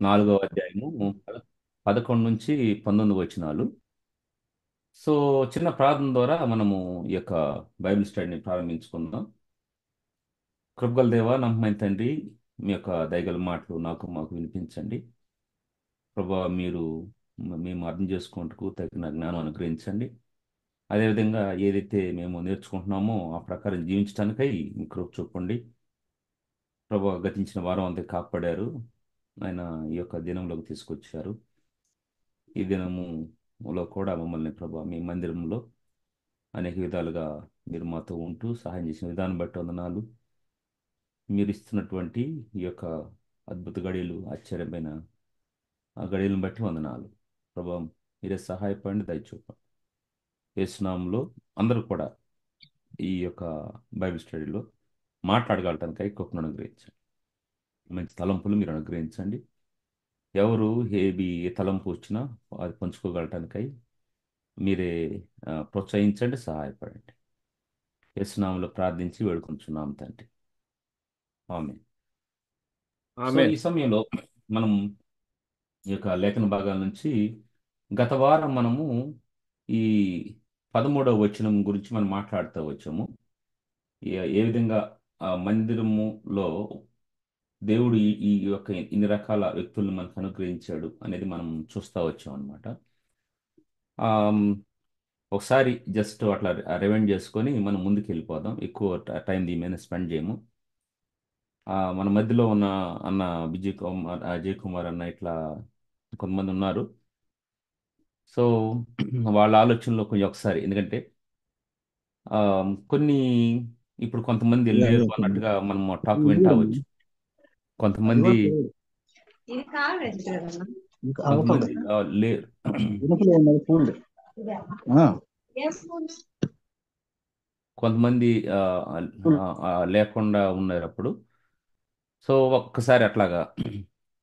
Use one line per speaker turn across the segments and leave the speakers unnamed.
4వ అధ్యాయము 11 నుంచి 19 వచనాలు. సో చిన్న ప్రార్థన ద్వారా మనము ఈ యొక్క బైబిల్ స్టడీని ప్రారంభించుకుందాం. కృపగల దేవ, నమ్మకమైన తండ్రి, మీ యొక్క దయగల మాటలు మాకు వినిపించండి. ప్రభా, మీరు మేము అర్థం చేసుకుంటూ తగిన జ్ఞానం అనుగ్రహించండి. అదేవిధంగా ఏదైతే మేము నేర్చుకుంటున్నామో ఆ ప్రకారం జీవించడానికై మీ కృప చూపండి. ప్రభా, గతించిన వారం అంతా కాపాడారు. ఆయన ఈ యొక్క దినంలోకి తీసుకొచ్చారు. ఈ దినములో కూడా మమ్మల్ని ప్రభా మీ మందిరంలో అనేక విధాలుగా మీరు మాతో ఉంటూ సహాయం చేసిన విధానం బట్టి వందనాలు. మీరు ఇస్తున్నటువంటి ఈ యొక్క అద్భుత గడియలు, ఆశ్చర్యమైన ఆ గడియలను బట్టి వందనాలు. ప్రభా, మీరే సహాయపడండి, దయచూపండి. యేసునామంలో అందరూ కూడా ఈ యొక్క బైబిల్ స్టడీలో మాట్లాడగలటానికి కృపను అనుగ్రహించండి. మంచి తలంపులు మీరు అనుగ్రహించండి. ఎవరు ఏ తలంపు వచ్చినా అది పంచుకోగలటానికై మీరే ప్రోత్సహించండి, సహాయపడండి. యేసునామంలో ప్రార్థించి వేడుకొంచున్నాం తండ్రి. ఆమె. సో
ఆమె.
ఈ సమయంలో మనం ఈ యొక్క లేఖన భాగాల నుంచి గత వారం మనము ఈ 13వ వచనం గురించి మనం మాట్లాడుతూ వచ్చాము. ఏ విధంగా ఆ మందిరములో దేవుడు ఈ యొక్క ఇన్ని రకాల వ్యక్తులను మనకు అనుగ్రహించాడు అనేది మనం చూస్తూ వచ్చాం అనమాట. ఒకసారి జస్ట్ అట్లా రివైండ్ చేసుకొని మనం ముందుకు వెళ్ళిపోదాం. ఎక్కువ టైం దీని మీద స్పెండ్ చేయము. మన మధ్యలో ఉన్న అన్న విజయ్ కుమార్, అజయ్ కుమార్ అన్న ఇట్లా కొంతమంది ఉన్నారు. సో వాళ్ళ ఆలోచనలో కొంచెం ఒకసారి, ఎందుకంటే ఆ, కొన్ని ఇప్పుడు కొంతమంది
అదే అదే
లేరు
చూడండి.
అన్నట్టుగా మనం టాక్
ఇది
వింటా
చూడండి.
వచ్చు.
అది
కొంతమంది
కూడా చూడండి. ఇంకా అవతలది
కొంతమంది లేరు.
వెనుకలో ఉన్నది ఫోల్డ్.
కొంతమంది ఆ, లేకుండా ఉన్నారు అప్పుడు. సో ఒక్కసారి అట్లాగా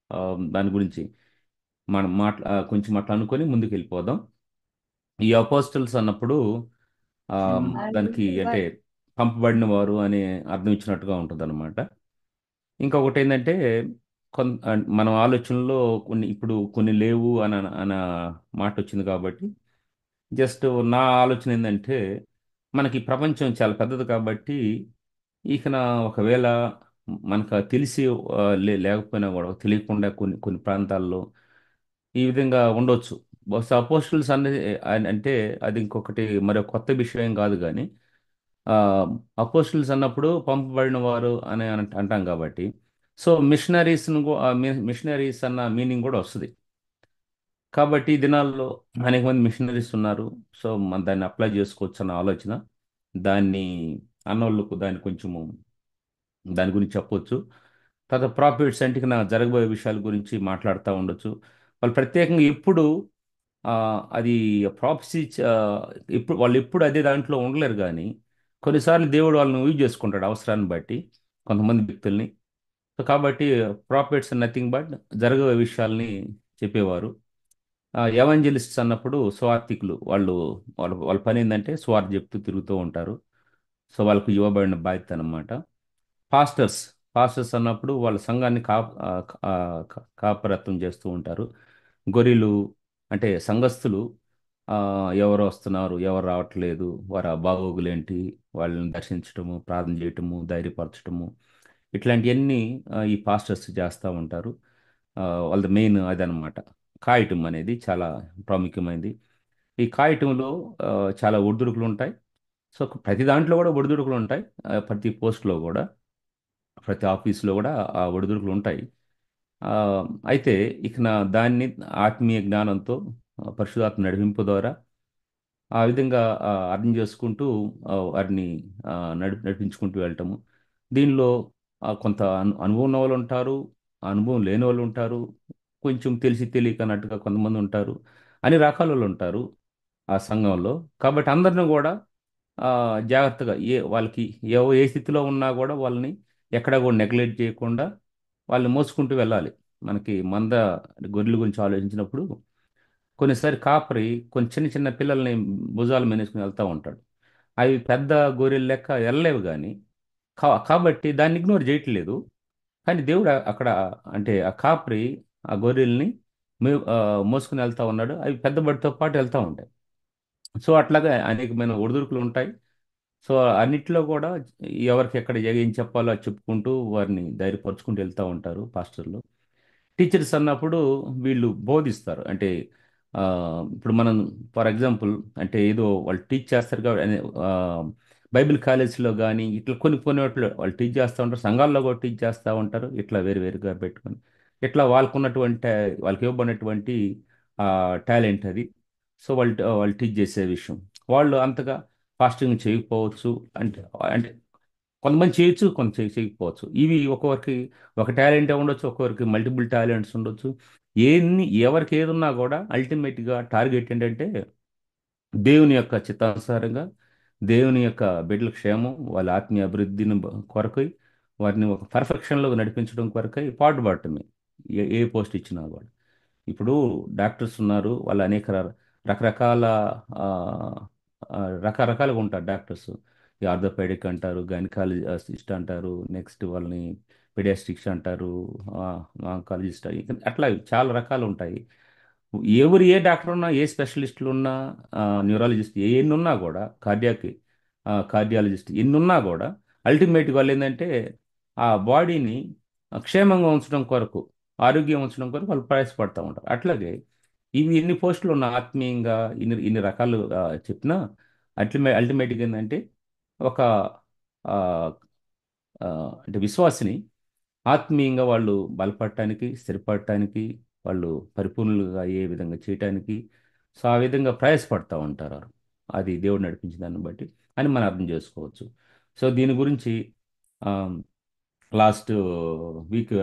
ఆ, దాని గురించి మనం కొంచెం అట్లా అనుకొని ముందుకు వెళ్ళిపోదాం. ఈ అపోస్టల్స్ అన్నప్పుడు ఆ, దానికి అంటే పంపబడిన వారు అనే అర్థం ఇచ్చినట్టుగా ఉంటుంది అనమాట. ఇంకొకటి ఏంటంటే మన ఆలోచనలో ఇప్పుడు కొన్ని లేవు అన్న మాట వచ్చింది కాబట్టి జస్ట్ నా ఆలోచన ఏంటంటే మనకి ప్రపంచం చాలా పెద్దది కాబట్టి ఇక ఒకవేళ మనకు తెలిసి లేకపోయినా కూడా తెలియకుండా కొన్ని కొన్ని ప్రాంతాల్లో ఈ విధంగా ఉండొచ్చు. బహుశా అపోస్టిల్స్ అనేది అంటే అది ఇంకొకటి మరో కొత్త విషయం కాదు కానీ ఆ అపోస్టిల్స్ అన్నప్పుడు పంపబడిన వారు అని అంటాం కాబట్టి సో మిషనరీస్ మిషనరీస్ అన్న మీనింగ్ కూడా వస్తుంది. కాబట్టి ఈ దినాల్లో అనేక మంది మిషనరీస్ ఉన్నారు. సో మనం దాన్ని అప్లై చేసుకోవచ్చు అన్న ఆలోచన. దాన్ని అన్నోళ్ళకు దాన్ని కొంచెము దాని గురించి చెప్పొచ్చు. తర్వాత ప్రాఫిట్స్ అంటే నా జరగబోయే విషయాల గురించి మాట్లాడుతూ ఉండొచ్చు. వాళ్ళు ప్రత్యేకంగా ఎప్పుడు ఆ, అది ప్రాఫెసీ ఇప్పుడు వాళ్ళు ఎప్పుడు అదే దాంట్లో ఉండలేరు కానీ కొన్నిసార్లు దేవుడు వాళ్ళని యూజ్ చేసుకుంటాడు అవసరాన్ని బట్టి కొంతమంది వ్యక్తుల్ని. సో కాబట్టి ప్రాఫిట్స్ నథింగ్ బట్ జరగబోయే విషయాల్ని చెప్పేవారు. ఎవాంజలిస్ట్స్ అన్నప్పుడు స్వార్థికులు, వాళ్ళ వాళ్ళ పని ఏంటంటే స్వార్థ చెప్తూ తిరుగుతూ ఉంటారు. సో వాళ్ళకు ఇవ్వబడిన బాధ్యత అన్నమాట. పాస్టర్స్ పాస్టర్స్ అన్నప్పుడు వాళ్ళ సంఘాన్ని కాపరత్వం చేస్తూ ఉంటారు. గొర్రెలు అంటే సంఘస్థులు ఆ, ఎవరు వస్తున్నారు, ఎవరు రావట్లేదు, వారి బాగోగులేంటి, వాళ్ళని దర్శించటము, ప్రార్థన చేయటము, ధైర్యపరచటము, ఇట్లాంటివన్నీ ఈ పాస్టర్స్ చేస్తూ ఉంటారు. వాళ్ళ మెయిన్ అదనమాట. కాయటం అనేది చాలా ప్రాముఖ్యమైనది. ఈ కాయటంలో ఆ, చాలా ఒడిదుడుకులు ఉంటాయి. సో ప్రతి దాంట్లో కూడా ఒడిదుడుకులు ఉంటాయి. ప్రతి పోస్ట్లో కూడా, ప్రతి ఆఫీసులో కూడా ఆ ఒడిదుడుకులు ఉంటాయి. ఆ, అయితే ఇక దాన్ని ఆత్మీయ జ్ఞానంతో పరిశుధాత్మ నడిపింపు ద్వారా ఆ విధంగా అర్థం చేసుకుంటూ వారిని నడిపించుకుంటూ వెళ్ళటము. దీనిలో కొంత అనుభవం ఉన్న వాళ్ళు ఉంటారు, అనుభవం లేని వాళ్ళు ఉంటారు, కొంచెం తెలిసి తెలియక అన్నట్టుగా కొంతమంది ఉంటారు, అన్ని రకాల వాళ్ళు ఉంటారు ఆ సంఘంలో. కాబట్టి అందరిని కూడా ఆ, జాగ్రత్తగా వాళ్ళకి ఏ స్థితిలో ఉన్నా కూడా వాళ్ళని ఎక్కడా కూడా నెగ్లెక్ట్ చేయకుండా వాళ్ళని మోసుకుంటూ వెళ్ళాలి. మనకి గొర్రెల గురించి ఆలోచించినప్పుడు కొన్నిసారి కాపరి కొన్ని చిన్న చిన్న పిల్లల్ని భుజాల మీద వేసుకుని వెళ్తూ ఉంటాడు. అవి పెద్ద గొర్రెల లెక్క వెళ్ళలేవు కానీ కాబట్టి దాన్ని ఇగ్నోర్ చేయట్లేదు. కానీ దేవుడు అక్కడ అంటే ఆ కాపరి ఆ గొర్రెల్ని మోసుకుని వెళ్తా ఉన్నాడు. అవి పెద్ద బండితో పాటు వెళ్తా ఉంటాయి. సో అట్లాగే అనేకమైన ఒడిదుడుకులు ఉంటాయి. సో అన్నిట్లో కూడా ఎవరికి ఎక్కడ ఏం చెప్పాలో అది చెప్పుకుంటూ వారిని ధైర్యపరుచుకుంటూ వెళ్తూ ఉంటారు పాస్టర్లు. టీచర్స్ అన్నప్పుడు వీళ్ళు బోధిస్తారు. అంటే ఆ, ఇప్పుడు మనం ఫర్ ఎగ్జాంపుల్ అంటే ఏదో వాళ్ళు టీచ్ చేస్తారు కాబట్టి బైబిల్ కాలేజ్లో కానీ ఇట్లా కొన్ని కొన్ని వాటిలో వాళ్ళు టీచ్ చేస్తూ ఉంటారు, సంఘాల్లో కూడా టీచ్ చేస్తూ ఉంటారు, ఇట్లా వేరు వేరుగా పెట్టుకొని ఇట్లా వాళ్ళకున్నటువంటి వాళ్ళకి ఇవ్వబడినటువంటి టాలెంట్ అది. సో వాళ్ళు టీచ్ చేసే విషయం వాళ్ళు అంతగా ఫాస్టింగ్ చేయకపోవచ్చు. అంటే అంటే కొంతమంది చేయొచ్చు, కొంత చేయకపోవచ్చు. ఇవి ఒక్కొక్కరికి ఒక టాలెంట్ ఉండొచ్చు, ఒక్కొక్కరికి మల్టిపుల్ టాలెంట్స్ ఉండొచ్చు. ఎవరికి ఏది ఉన్నా కూడా అల్టిమేట్గా టార్గెట్ ఏంటంటే దేవుని యొక్క చిత్తానుసారంగా దేవుని యొక్క బిడ్డల క్షేమం, వాళ్ళ ఆత్మీయ అభివృద్ధిని కొరకై వారిని ఒక పర్ఫెక్షన్లోకి నడిపించడం కొరకై పాటుపడటమే. ఏ పోస్ట్ ఇచ్చినా కూడా. ఇప్పుడు డాక్టర్స్ ఉన్నారు, వాళ్ళు అనేక రకరకాల ఆ, రకరకాలుగా ఉంటారు డాక్టర్స్. ఈ ఆర్థోపెడిక్ అంటారు, గైనకాలజిస్ట్ అంటారు, నెక్స్ట్ వాళ్ళని పెడియాట్రిక్స్ అంటారు, ఆంకాలజిస్ట్, అట్లా చాలా రకాలు ఉంటాయి. ఎవరు ఏ డాక్టర్ ఉన్నా, ఏ స్పెషలిస్టులు ఉన్నా, న్యూరాలజిస్ట్ ఎన్ని ఉన్నా కూడా, కార్డియాలజిస్ట్ ఎన్ని ఉన్నా కూడా అల్టిమేట్గా వాళ్ళు ఏంటంటే ఆ బాడీని క్షేమంగా ఉంచడం కొరకు, ఆరోగ్యం ఉంచడం కొరకు వాళ్ళు ప్రయాసపడతా ఉంటారు. అట్లాగే ఇవి ఎన్ని పోస్టులు ఉన్న ఆత్మీయంగా ఇన్ని రకాలు చెప్పినా అల్టిమేట్గా ఏంటంటే ఒక ఆ, ఆ, అంటే విశ్వాసిని ఆత్మీయంగా వాళ్ళు బలపడటానికి, స్థిరపడటానికి, వాళ్ళు పరిపూర్ణులుగా అయ్యే విధంగా చేయటానికి, సో ఆ విధంగా ప్రయాసపడతా ఉంటారు వారు. అది దేవుడు నడిపించిన దాన్ని బట్టి అని మనం అర్థం చేసుకోవచ్చు. సో దీని గురించి లాస్ట్ వీక్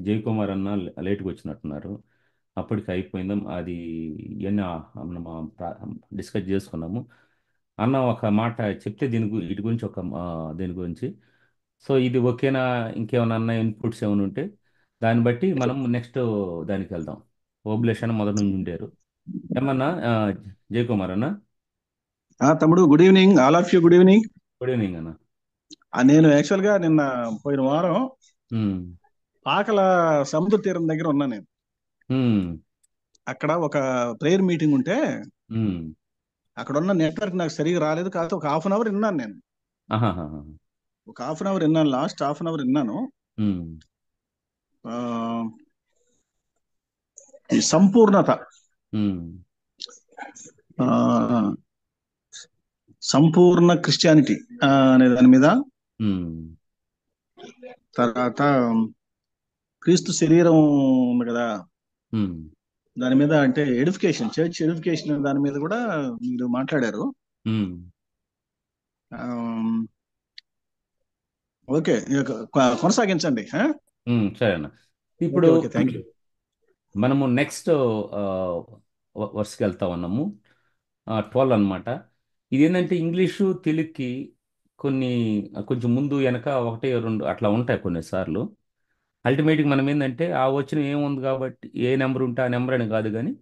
జయకుమార్ అన్న లేట్గా వచ్చినట్టున్నారు. అప్పటికి అయిపోయిందాం అది. ఇవన్నీ మనం డిస్కస్ చేసుకున్నాము. అన్న ఒక మాట చెప్తే వీటి గురించి దీని గురించి. సో ఇది ఓకేనా? ఇంకేమైనా అన్న ఇన్పుట్స్ ఏమైనా ఉంటే దాన్ని బట్టి మనం నెక్స్ట్ దానికి వెళ్దాం. ఓబులేష్ అన్న మొదటి నుంచి ఉండారు. ఏమన్నా జయకుమార్ అన్న?
తమ్ముడు, good evening, all of you. Good evening.
Good evening అన్న.
నేను యాక్చువల్ గా నిన్న పోయిన వారం
ఉమ్,
పాకల సముద్ర తీరం దగ్గర ఉన్నా నేను.
ఉమ్,
అక్కడ ఒక ప్రేయర్ మీటింగ్ ఉంటే
ఉమ్,
అక్కడ ఉన్న నెట్వర్క్ నాకు సరిగా రాలేదు. కాకపోతే ఒక హాఫ్ అన్ అవర్ విన్నాను నేను.
ఆహాహాహా,
ఒక హాఫ్ అన్ అవర్ విన్నాను, లాస్ట్ హాఫ్ అన్ అవర్ విన్నాను.
ఉమ్,
ఆ, ఈ సంపూర్ణత,
ఉమ్,
ఆ, సంపూర్ణ క్రిస్టియానిటీ అనే దాని మీద,
ఉమ్,
తర్వాత క్రీస్తు శరీరం ఉంది కదా,
ఉమ్.
దాని మీద, అంటే ఎడిఫికేషన్, చర్చ్ ఎడిఫికేషన్ దాని మీద కూడా మీరు మాట్లాడారు.
ఉమ్,
ఆమ్, ఓకే, ఇక కొనసాగించండి.
సరే అన్న.
ఓకే,
ఇప్పుడు
ఓకే, థ్యాంక్ యూ.
మనము నెక్స్ట్ వర్స్కి వెళ్తా ఉన్నాము. 12 అనమాట. ఇది ఏంటంటే ఇంగ్లీషు తెలుగుకి కొన్ని కొంచెం ముందు వెనక ఒకటి రెండు అట్లా ఉంటాయి కొన్నిసార్లు. అల్టిమేట్గా మనం ఏంటంటే ఆ వచ్చిన ఏముంది కాబట్టి ఏ నెంబర్ ఉంటే ఆ నెంబర్ అని కాదు కానీ,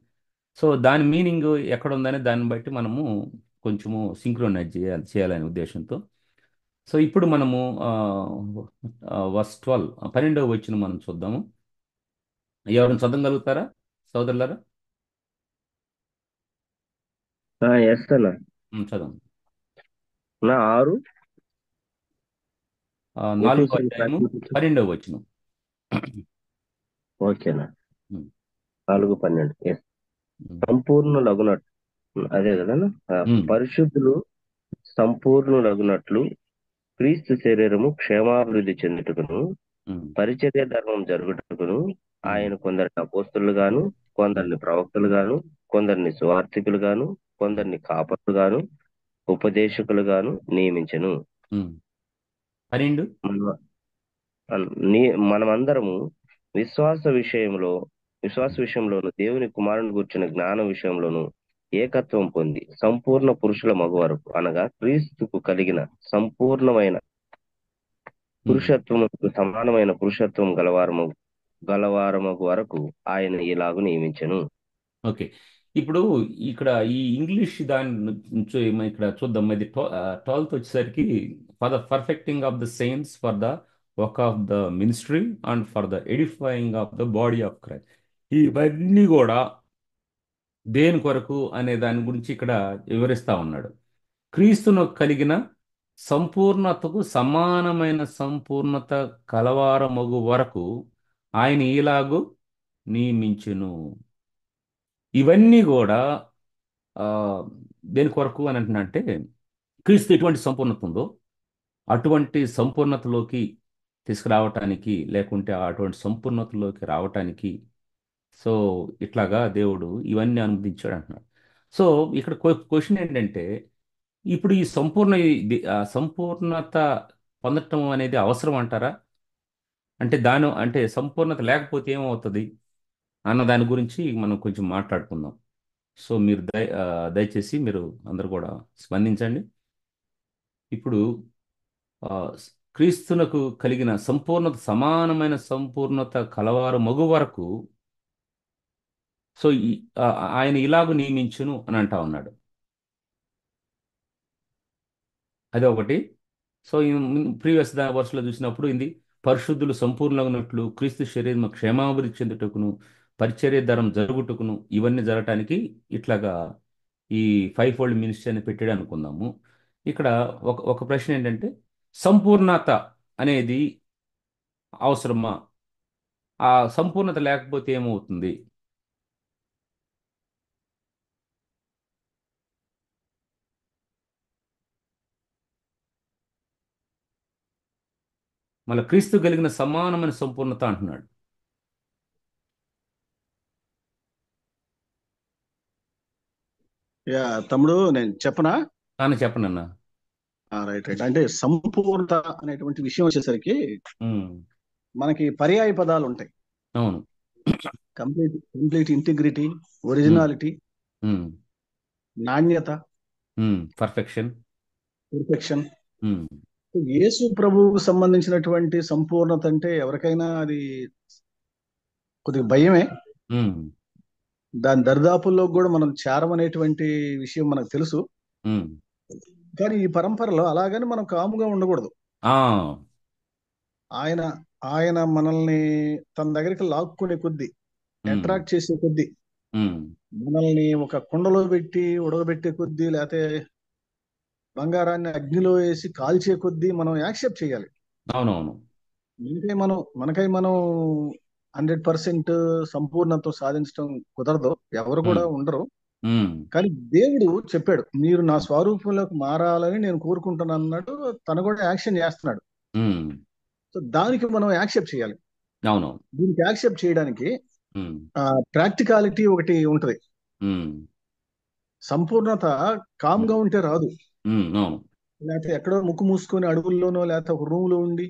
సో దాని మీనింగ్ ఎక్కడ ఉందనే దాన్ని బట్టి మనము కొంచెము సింక్రోనైజ్ చేయాలనే ఉద్దేశంతో. సో ఇప్పుడు మనము వర్స్ 12 12వ వచ్చిన మనం చూద్దాము. ఎవరైనా చదవగలుగుతారా సోదరులారా?
ఎస్ అన్న.
చదవండి.
నా 6
నాలుగో
ఎఫీషియన్స్
అధ్యాయము
రాసిన.
12వ వచనం.
ఓకేనా.
ఉమ్,
4:12. ఎస్.
ఉమ్,
సంపూర్ణులగునట్లు, అదే కదన్నా.
ఉమ్,
పరిశుద్ధులు సంపూర్ణులగునట్లు క్రీస్తు శరీరము క్షేమాభివృద్ధి చెందుటకును
ఉమ్,
పరిచర్య ధర్మం జరుగుటకును
ఉమ్,
ఆయన కొందరిని అపోస్తలుగాను,
ఉమ్,
కొందరిని ప్రవక్తలుగాను, కొందరిని సువార్థికులుగాను, కొందరిని కాపరులుగాను, ఉపదేశకులుగాను నియమించెను.
ఉమ్. 12.
మన- మనమందరము విశ్వాస విషయంలో విశ్వాస
ఉమ్,
విషయంలోను దేవుని కుమారుని కూర్చున్న జ్ఞానం విషయంలోను ఏకత్వం పొంది సంపూర్ణ పురుషుల మగు వరకు, అనగా క్రీస్తుకు కలిగిన సంపూర్ణమైన
ఉమ్.
పురుషత్వముకు సమానమైన పురుషత్వం గలవారమగు వరకు ఆయన ఇలాగు నియమించెను.
ఓకే. ఇప్పుడు ఇక్కడ ఈ ఇంగ్లీష్ దాని నుంచి ఇక్కడ చూద్దాం. ఇది 12th వచ్చేసరికి for the perfecting of the saints, for the work of the ministry and for the edifying of the body of Christ. ఇవన్నీ కూడా దేని కొరకు అనే దాని గురించి ఇక్కడ వివరిస్తా ఉన్నాడు. క్రీస్తును కలిగిన సంపూర్ణతకు సమానమైన సంపూర్ణత కలవారమగు వరకు ఆయన ఇలాగు నియమించును. ఇవన్నీ కూడా ఆ, దేని కొరకు అని అంటున్నా అంటే, క్రీస్తు ఎటువంటి సంపూర్ణత ఉందో అటువంటి సంపూర్ణతలోకి తీసుకురావటానికి, లేకుంటే అటువంటి సంపూర్ణతలోకి రావటానికి, సో ఇట్లాగా దేవుడు ఇవన్నీ అనుమతించాడు అంటున్నాడు. సో ఇక్కడ క్వశ్చన్ ఏంటంటే, ఇప్పుడు ఈ సంపూర్ణత పొందటం అనేది అవసరం అంటారా? అంటే అంటే సంపూర్ణత లేకపోతే ఏమవుతుంది అన్న దాని గురించి మనం కొంచెం మాట్లాడుకుందాం. సో మీరు దయచేసి మీరు అందరు కూడా స్పందించండి. ఇప్పుడు ఆ, క్రీస్తునకు కలిగిన సంపూర్ణత సమానమైన సంపూర్ణత కలవారు మగు వరకు, సో ఆయన ఇలాగూ నియమించును అని అంటా ఉన్నాడు. అదే ఒకటి. సో ప్రీవియస్ వర్స్లో చూసినప్పుడు ఇది పరిశుద్ధులు సంపూర్ణమైనట్లు క్రీస్తు శరీరం క్షేమాభివృద్ధి చెందుటకును పరిచర్య ధరం జరుగుటకును ఇవన్నీ జరగటానికి ఇట్లాగా ఈ ఫైవ్ ఫోల్డ్ మినిస్ట్రీ అని పెట్టాడు అనుకుందాము. ఇక్కడ ఒక ప్రశ్న ఏంటంటే, సంపూర్ణత అనేది అవసరమా? ఆ సంపూర్ణత లేకపోతే ఏమవుతుంది? మళ్ళీ క్రీస్తు కలిగిన సమానమైన సంపూర్ణత అంటున్నాడు.
యా తమ్ముడు, నేను చెప్పనా?
నాన్న చెప్పండి అన్న.
Right right. అంటే సంపూర్ణత అనేటువంటి విషయం వచ్చేసరికి
ఉమ్,
మనకి పర్యాయ పదాలు ఉంటాయి.
అవును.
కంప్లీట్ ఇంటిగ్రిటీ,
ఉమ్,
ఒరిజినాలిటీ,
ఉమ్,
నాణ్యత,
పర్ఫెక్షన్.
పర్ఫెక్షన్. యేసు ప్రభువుకు సంబంధించినటువంటి సంపూర్ణత అంటే ఎవరికైనా అది కొద్దిగా భయమే. దాని దరిదాపుల్లో కూడా మనం చేరమనేటువంటి విషయం మనకు తెలుసు. కానీ ఈ పరంపరలో అలాగని మనం కాముగా ఉండకూడదు. ఆయన ఆయన మనల్ని తన దగ్గరికి లాక్కునే కొద్దీ, అట్రాక్ట్ చేసే కొద్దీ, మనల్ని ఒక కుండలో పెట్టి ఉడకబెట్టే కొద్దీ, లేకపోతే బంగారాన్ని అగ్నిలో వేసి కాల్చే కొద్దీ మనం యాక్సెప్ట్ చేయాలి.
అవునవును.
మనకై మనం 100% సంపూర్ణత సాధించడం కుదరదు, ఎవరు కూడా ఉండరు. కానీ దేవుడు చెప్పాడు, మీరు నా స్వరూపంలోకి మారాలని నేను కోరుకుంటున్నాను అన్నాడు. తను కూడా యాక్షన్ చేస్తున్నాడు. సో దానికి మనం యాక్సెప్ట్ చేయాలి.
అవునవును.
దీనికి యాక్సెప్ట్ చేయడానికి ప్రాక్టికాలిటీ ఒకటి ఉంటది. సంపూర్ణత కామ్గా ఉంటే రాదు. లేకపోతే ఎక్కడో ముక్కు మూసుకొని అడవుల్లోనో లేకపోతే ఒక రూమ్ లో ఉండి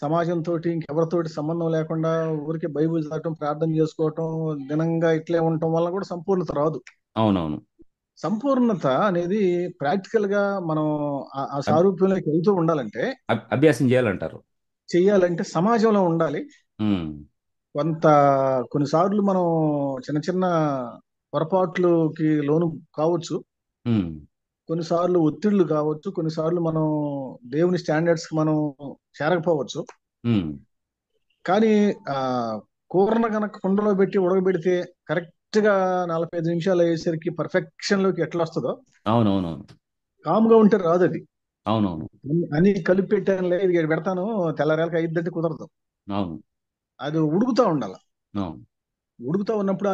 సమాజంతో ఇంకెవరితోటి సంబంధం లేకుండా ఊరికే బైబిల్ చదవటం, ప్రార్థన చేసుకోవటం, దినంగా ఇట్లే ఉండటం వల్ల కూడా సంపూర్ణత రాదు.
అవునవును.
సంపూర్ణత అనేది ప్రాక్టికల్ గా మనం ఆ సారూప్యంలోకి వెళ్తూ ఉండాలంటే,
అభ్యాసం చేయాలంటే
సమాజంలో ఉండాలి. కొన్నిసార్లు మనం చిన్న చిన్న పొరపాట్లకి లోను కావచ్చు, కొన్నిసార్లు ఒత్తిళ్లు కావచ్చు, కొన్నిసార్లు మనం దేవుని స్టాండర్డ్స్ కి మనం చేరకపోవచ్చు. కానీ కూరన కనుక కుండలో పెట్టి ఉడకబెడితే కరెక్ట్ గా 45 నిమిషాలు అయ్యేసరికి పర్ఫెక్షన్ లోకి ఎట్లా వస్తుందో,
అవునవునవును,
కామ్గా ఉంటే రాదు అది.
అవునవును,
అన్ని కలిపి పెట్టాను, లేదు ఇక్కడ పెడతాను తెల్లారేళ్ళకి అయిద్దంటే కుదరదు.
అవును,
అది ఉడుకుతా ఉండాలి. ఉడుకుతా ఉన్నప్పుడు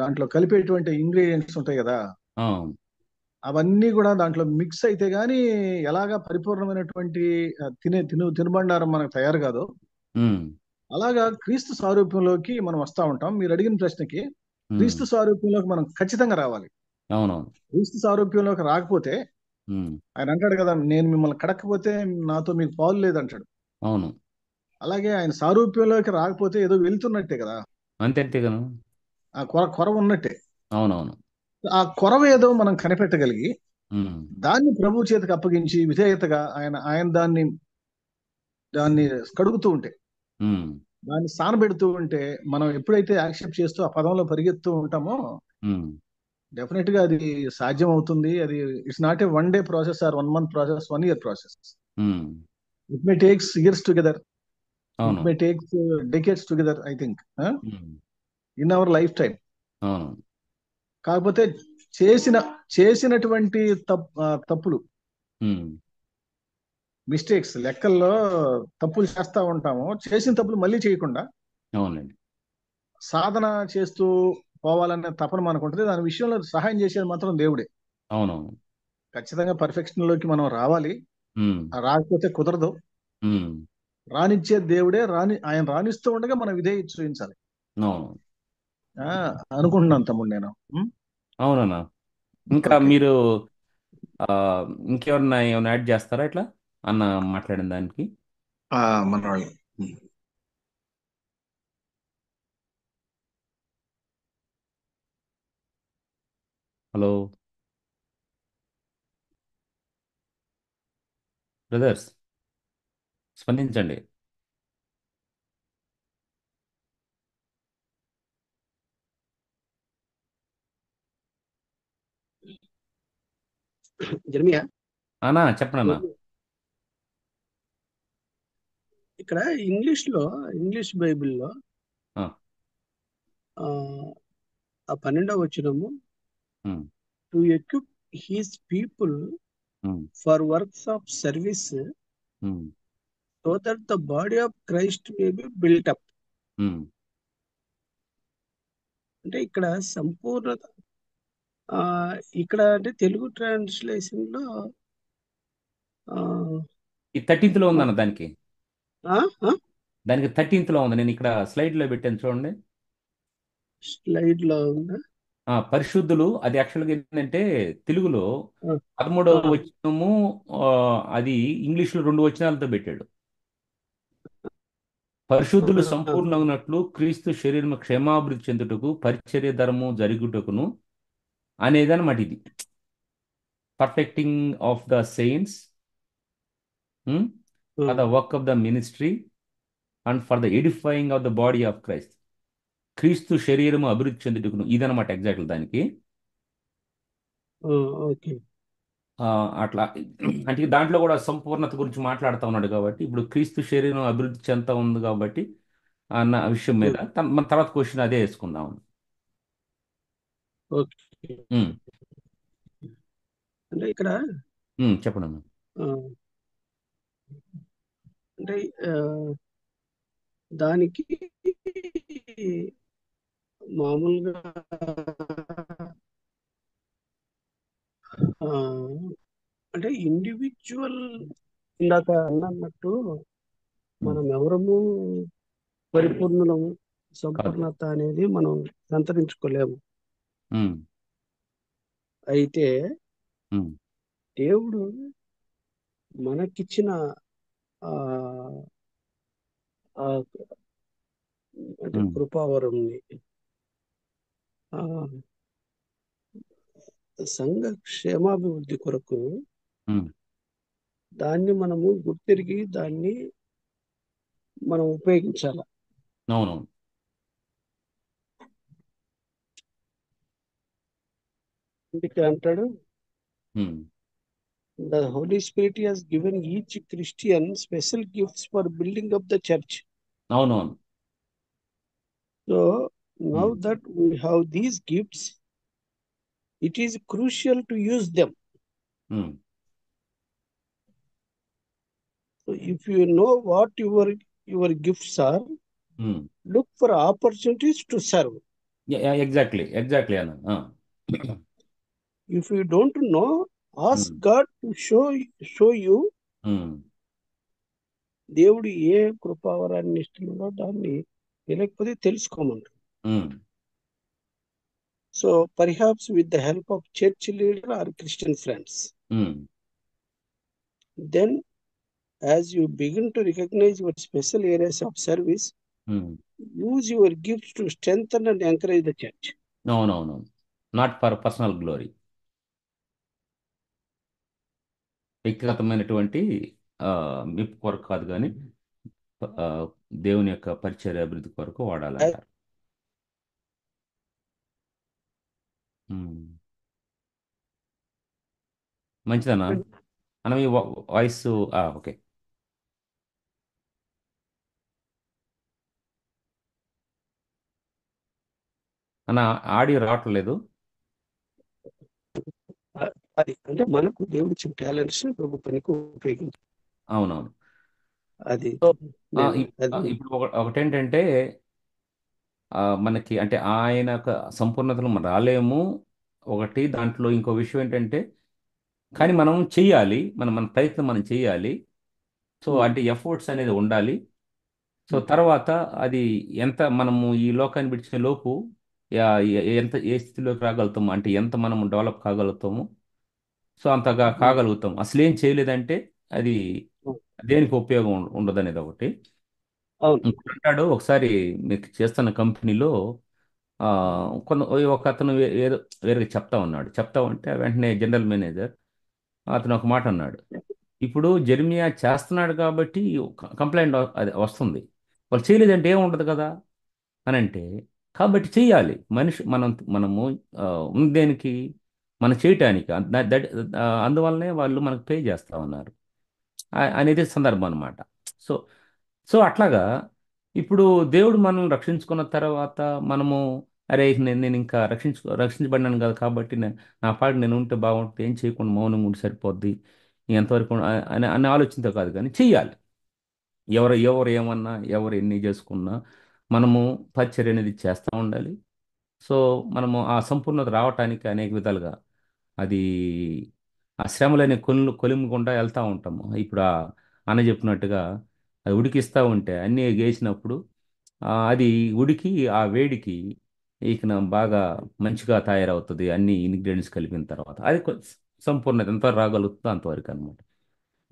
దాంట్లో కలిపేటువంటి ఇంగ్రీడియంట్స్ ఉంటాయి కదా, అవన్నీ కూడా దాంట్లో మిక్స్ అయితే గానీ ఎలాగా పరిపూర్ణమైనటువంటి తినుబండారం మనకు తయారు కాదు. అలాగా క్రీస్తు స్వరూపంలోకి మనం వస్తా ఉంటాం. మీరు అడిగిన ప్రశ్నకి, క్రీస్తు స్వరూపంలోకి మనం ఖచ్చితంగా రావాలి. క్రీస్తు స్వరూపంలోకి రాకపోతే ఆయన అంటాడు కదా, నేను మిమ్మల్ని కడకపోతే నాతో మీకు పాలు లేదంటాడు.
అవును.
అలాగే ఆయన సారూప్యంలోకి రాకపోతే ఏదో వెళ్తున్నట్టే కదా,
అంతే కదా,
ఆ కొరవ ఉన్నట్టే.
అవునవును.
ఆ కొరవ ఏదో మనం కనిపెట్టగలిగి దాన్ని ప్రభు చేతికి అప్పగించి విధేయతగా ఆయన దాన్ని కడుగుతూ ఉంటే, దాన్ని సానబెడుతూ ఉంటే, మనం ఎప్పుడైతే యాక్సెప్ట్ చేస్తూ ఆ పదంలో పరిగెత్తూ ఉంటామో డెఫినెట్ గా అది సాధ్యం అవుతుంది. అది it's not a 1 day process or 1 month process, 1 year process. It may takes years together, it may takes decades together, I think. In our life time.
అవును.
కాకపోతే చేసినటువంటి తప్పులు,
ఉమ్,
మిస్టేక్స్, లెక్కల్లో తప్పులు చేస్తా ఉంటాము. చేసిన తప్పులు మళ్ళీ చేయకుండా
అవునండి.
సాధన చేస్తూ పోవాలనే తపన మనకు ఉంటుంది. దాని విషయంలో సహాయం చేసేది మాత్రం దేవుడే.
అవునవును.
ఖచ్చితంగా పర్ఫెక్షన్ లోకి మనం రావాలి.
ఉమ్,
రాకపోతే కుదరదు.
ఉమ్,
రానిచ్చే దేవుడే. ఆయన రాణిస్తూ ఉండగా మనం విధేయత చూపించాలి.
అవును.
ఆ అనుకుంటున్నాను తమ్ముడు నేను.
అవునన్నా. ఇంకా
ఓకే.
మీరు ఆ, ఇంకేమన్నా ఏమైనా యాడ్ చేస్తారా ఇట్లా అన్న మాట్లాడిన దానికి?
మన వాళ్ళు.
Hello brothers, స్పందించండి.
జర్మియా,
అన్నా చెప్పండి అన్నా.
ఇక్కడ ఇంగ్లీష్ బైబిల్లో
ఆ,
ఆ 12వ వచనము,
um,
to equip his people
um,
for works of service
um,
so that the body of Christ may be built up.
Um.
అంటే ఇక్కడ సంపూర్ణత, ఆ ఇక్కడ అంటే తెలుగు ట్రాన్స్లేషన్ లో ఆ,
ఈ 13th లో
మ-
ఉందన్న దానికి.
ఆ, ఆ,
దానికి 13th లో ఉంది. నేను ఇక్కడ స్లైడ్ లో పెట్టాను చూడండి.
స్లైడ్ లో ఉందా?
పరిశుద్ధులు అది యాక్చువల్గా ఏంటంటే తెలుగులో
ఆ,
13వ
ఆ,
వచనము. ఆ, అది ఇంగ్లీష్లో 2 వచనాలతో పెట్టాడు. పరిశుద్ధులు
ఆ,
సంపూర్ణమైనట్లు క్రీస్తు శరీరము క్షేమాభివృద్ధి చెందుటకు పరిచర్య ధర్మము జరుగుటకును అనేదన్నమాట ఇది. పర్ఫెక్టింగ్ ఆఫ్ ద సెయింట్స్
ఆ,
for the work of the ministry and for the edifying of the body of Christ. క్రీస్తు శరీరము అభివృద్ధి చెందుటకును ఇదనమాట ఎగ్జాక్ట్లీ దానికి.
ఆ, ఓకే.
ఆ, అట్లా అంటే దాంట్లో కూడా సంపూర్ణత గురించి మాట్లాడుతూ ఉన్నాడు కాబట్టి ఇప్పుడు క్రీస్తు శరీరం అభివృద్ధి చెందుతా ఉంది కాబట్టి అన్న విషయం మీద మన తర్వాత క్వశ్చన్ అదే వేసుకుందాం.
ఓకే.
ఉమ్,
అంటే ఇక్కడ
చెప్పండి అన్న.
ఆ, అంటే దానికి మామూలుగా ఆ, అంటే ఇండివిజువల్, ఇందాక అన్నట్టు
ఉమ్,
మనం ఎవరము పరిపూర్ణులము,
కాదు.
సంపూర్ణత అనేది మనం సంతరించుకోలేము.
ఉమ్,
అయితే
ఉమ్,
దేవుడు మనకిచ్చిన ఆ ఆ అంటే
ఉమ్,
కృపావరంని, ఆ సంఘ క్షేమాభివృద్ధి కొరకు
ఉమ్.
దాన్ని మనము గుర్తిరిగి దాన్ని మనం ఉపయోగించాలి.
అవునవును.
అందుకే అంటాడు,
um,
the Holy Spirit has given each Christian special gifts for building up the church.
అవునవును.
So now
um,
that we have these gifts, it is crucial to use them.
Um,
So if you know what your gifts are,
um.
look for opportunities to serve.
Exactly exactly అన్న.
If you don't know, ask
um,
God to show you.
Um,
దేవుడు ఏ కృపావరాన్ని ఇస్తున్నాడో దాన్ని తెలియకపోతే తెలుసుకోమంటారు.
ఉమ్,
So perhaps with the help of church leader or Christian friends,
um,
then as you begin to recognize your special areas of service,
um.
use your gifts to strengthen and encourage the church.
అవునవును. Not for personal glory, వ్యక్తిగతమైనటువంటి ఆ, మెప్పు కొరకు కాదు కానీ ఆ, దేవుని యొక్క పరిచర్య అభివృద్ధి కొరకు వాడాలంటారు. ఉమ్. మంచిదన్నా అన్న. మీ వాయిస్ ఓకే. అన్న ఆడియో రావట్లేదు.
అది అంటే మనకు దేవుడు ఇచ్చిన టాలెంట్స్ ప్రభు పనికి ఉపయోగించాలి.
అవునవును.
అది
సో
నేను అది
ఇప్పుడు ఒకటేంటంటే మనకి అంటే ఆయన యొక్క సంపూర్ణతలు మనం రాలేము. ఒకటి దాంట్లో ఇంకో విషయం ఏంటంటే కానీ మనం చెయ్యాలి, మన మన ప్రయత్నం మనం చెయ్యాలి. సో అంటే ఎఫర్ట్స్ అనేది ఉండాలి. సో తర్వాత అది ఎంత మనము ఈ లోకాన్ని విడిచే లోపు ఎంత ఏ స్థితిలోకి రాగలుగుతాము అంటే ఎంత మనం డెవలప్ కాగలుగుతాము. సో అంతగా కాగలుగుతాం. అసలు ఏం చేయలేదంటే అది దేనికి ఉపయోగం ఉండదు అనేది ఒకటి.
అవును.
ఇంకోటి అంటాడు ఒకసారి మీకు చేస్తున్న కంపెనీలో ఆ, ఒక అతను ఏదో వేరే చెప్తా ఉంటే వెంటనే జనరల్ మేనేజర్ అతను ఒక మాట అన్నాడు. ఇప్పుడు జెర్మియా చేస్తున్నాడు కాబట్టి కంప్లైంట్ అది వస్తుంది. వాళ్ళు చేయలేదంటే ఏముండదు కదా అని అంటే కాబట్టి చెయ్యాలి మనిషి మనము ఆ, ఉంది దేనికి మనం చేయటానికి అందువల్లనే వాళ్ళు మనకు పే చేస్తా ఉన్నారు అనేది సందర్భం అనమాట. సో సో అట్లాగా ఇప్పుడు దేవుడు మనల్ని రక్షించుకున్న తర్వాత మనము అరే నేను ఇంకా రక్షించబడినాను కదా కాబట్టి నా పాటు నేను ఉంటే బాగుంటుంది, ఏం చేయకుండా మౌనంగా ఉంటే సరిపోద్ది ఎంతవరకు అనే ఆలోచనతో కాదు కానీ చెయ్యాలి. ఎవరు ఎవరు ఏమన్నా ఎవరు ఎన్ని చేసుకున్నా మనము పరిచర్య అనేది చేస్తూ ఉండాలి. సో మనము ఆ సంపూర్ణత రావటానికి అనేక విధాలుగా అది ఆ శ్రమలని కొలిముకుండా వెళ్తూ ఉంటాము. ఇప్పుడు అన్న చెప్పినట్టుగా అది ఉడికిస్తూ ఉంటే అన్నీ గేసినప్పుడు అది ఉడికి ఆ వేడికి బాగా మంచిగా తయారవుతుంది అన్ని ఇంగ్రీడియంట్స్ కలిపిన తర్వాత అది సంపూర్ణత ఎంతవరకు రాగలుగుతుందో అంతవరకు అనమాట.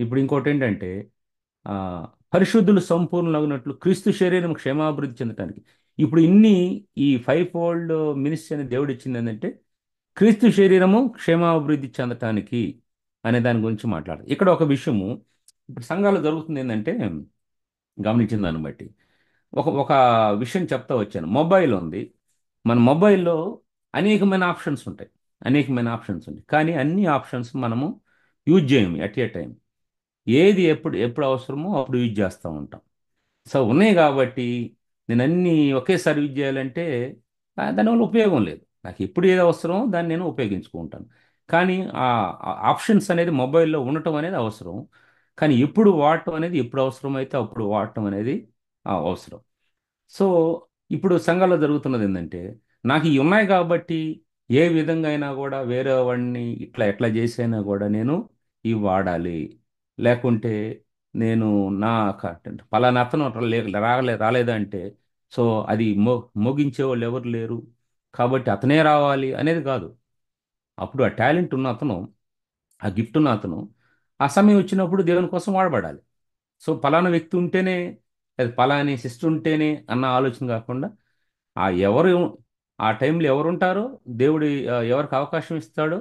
ఇప్పుడు ఇంకోటి ఏంటంటే ఆ, పరిశుద్ధులు సంపూర్ణులగినట్లు క్రీస్తు శరీరం క్షేమాభివృద్ధి చెందటానికి ఇప్పుడు ఈ ఫైవ్ ఫోల్డ్ మినిస్ట్రీ అనేది దేవుడు ఇచ్చింది ఏంటంటే క్రీస్తు శరీరము క్షేమాభివృద్ధి చెందటానికి అనే దాని గురించి మాట్లాడాలి. ఇక్కడ ఒక విషయము ఇప్పుడు సంఘాలు జరుగుతుంది ఏంటంటే గమనించిన దాన్ని బట్టి ఒక ఒక విషయం చెప్తా వచ్చాను. మొబైల్ ఉంది, మన మొబైల్లో అనేకమైన ఆప్షన్స్ ఉంటాయి, కానీ అన్ని ఆప్షన్స్ మనము యూజ్ చేయము ఎట్ ఏ టైం. ఏది ఎప్పుడు ఎప్పుడు అవసరమో అప్పుడు యూజ్ చేస్తూ ఉంటాం. సో ఉన్నాయి కాబట్టి నేను అన్నీ ఒకేసారి యూజ్ చేయాలంటే దానివల్ల ఉపయోగం లేదు. నాకు ఎప్పుడు ఏది అవసరమో దాన్ని నేను ఉపయోగించుకుంటాను. కానీ ఆ ఆప్షన్స్ అనేది మొబైల్లో ఉండటం అనేది అవసరం. కానీ ఎప్పుడు వాడటం అనేది ఎప్పుడు అవసరమైతే అప్పుడు వాడటం అనేది అవసరం. సో ఇప్పుడు సంఘాల్లో జరుగుతున్నది ఏంటంటే నాకు ఇవి ఉన్నాయి కాబట్టి ఏ విధంగా అయినా కూడా వేరే వాడిని ఇట్లా ఎట్లా చేసైనా కూడా నేను ఇవి వాడాలి. లేకుంటే నేను నా పలానా అతను రాలేదంటే సో అది మోగించే వాళ్ళు ఎవరు లేరు కాబట్టి అతనే రావాలి అనేది కాదు. అప్పుడు ఆ టాలెంట్ ఉన్న అతను, ఆ గిఫ్ట్ ఉన్న అతను ఆ సమయం వచ్చినప్పుడు దేవుని కోసం వాడబడాలి. సో పలానా వ్యక్తి ఉంటేనే లేదా పలాని సిస్టర్ ఉంటేనే అన్న ఆలోచన కాకుండా ఎవరు ఆ టైంలో ఎవరు ఉంటారో దేవుడు ఎవరికి అవకాశం ఇస్తాడో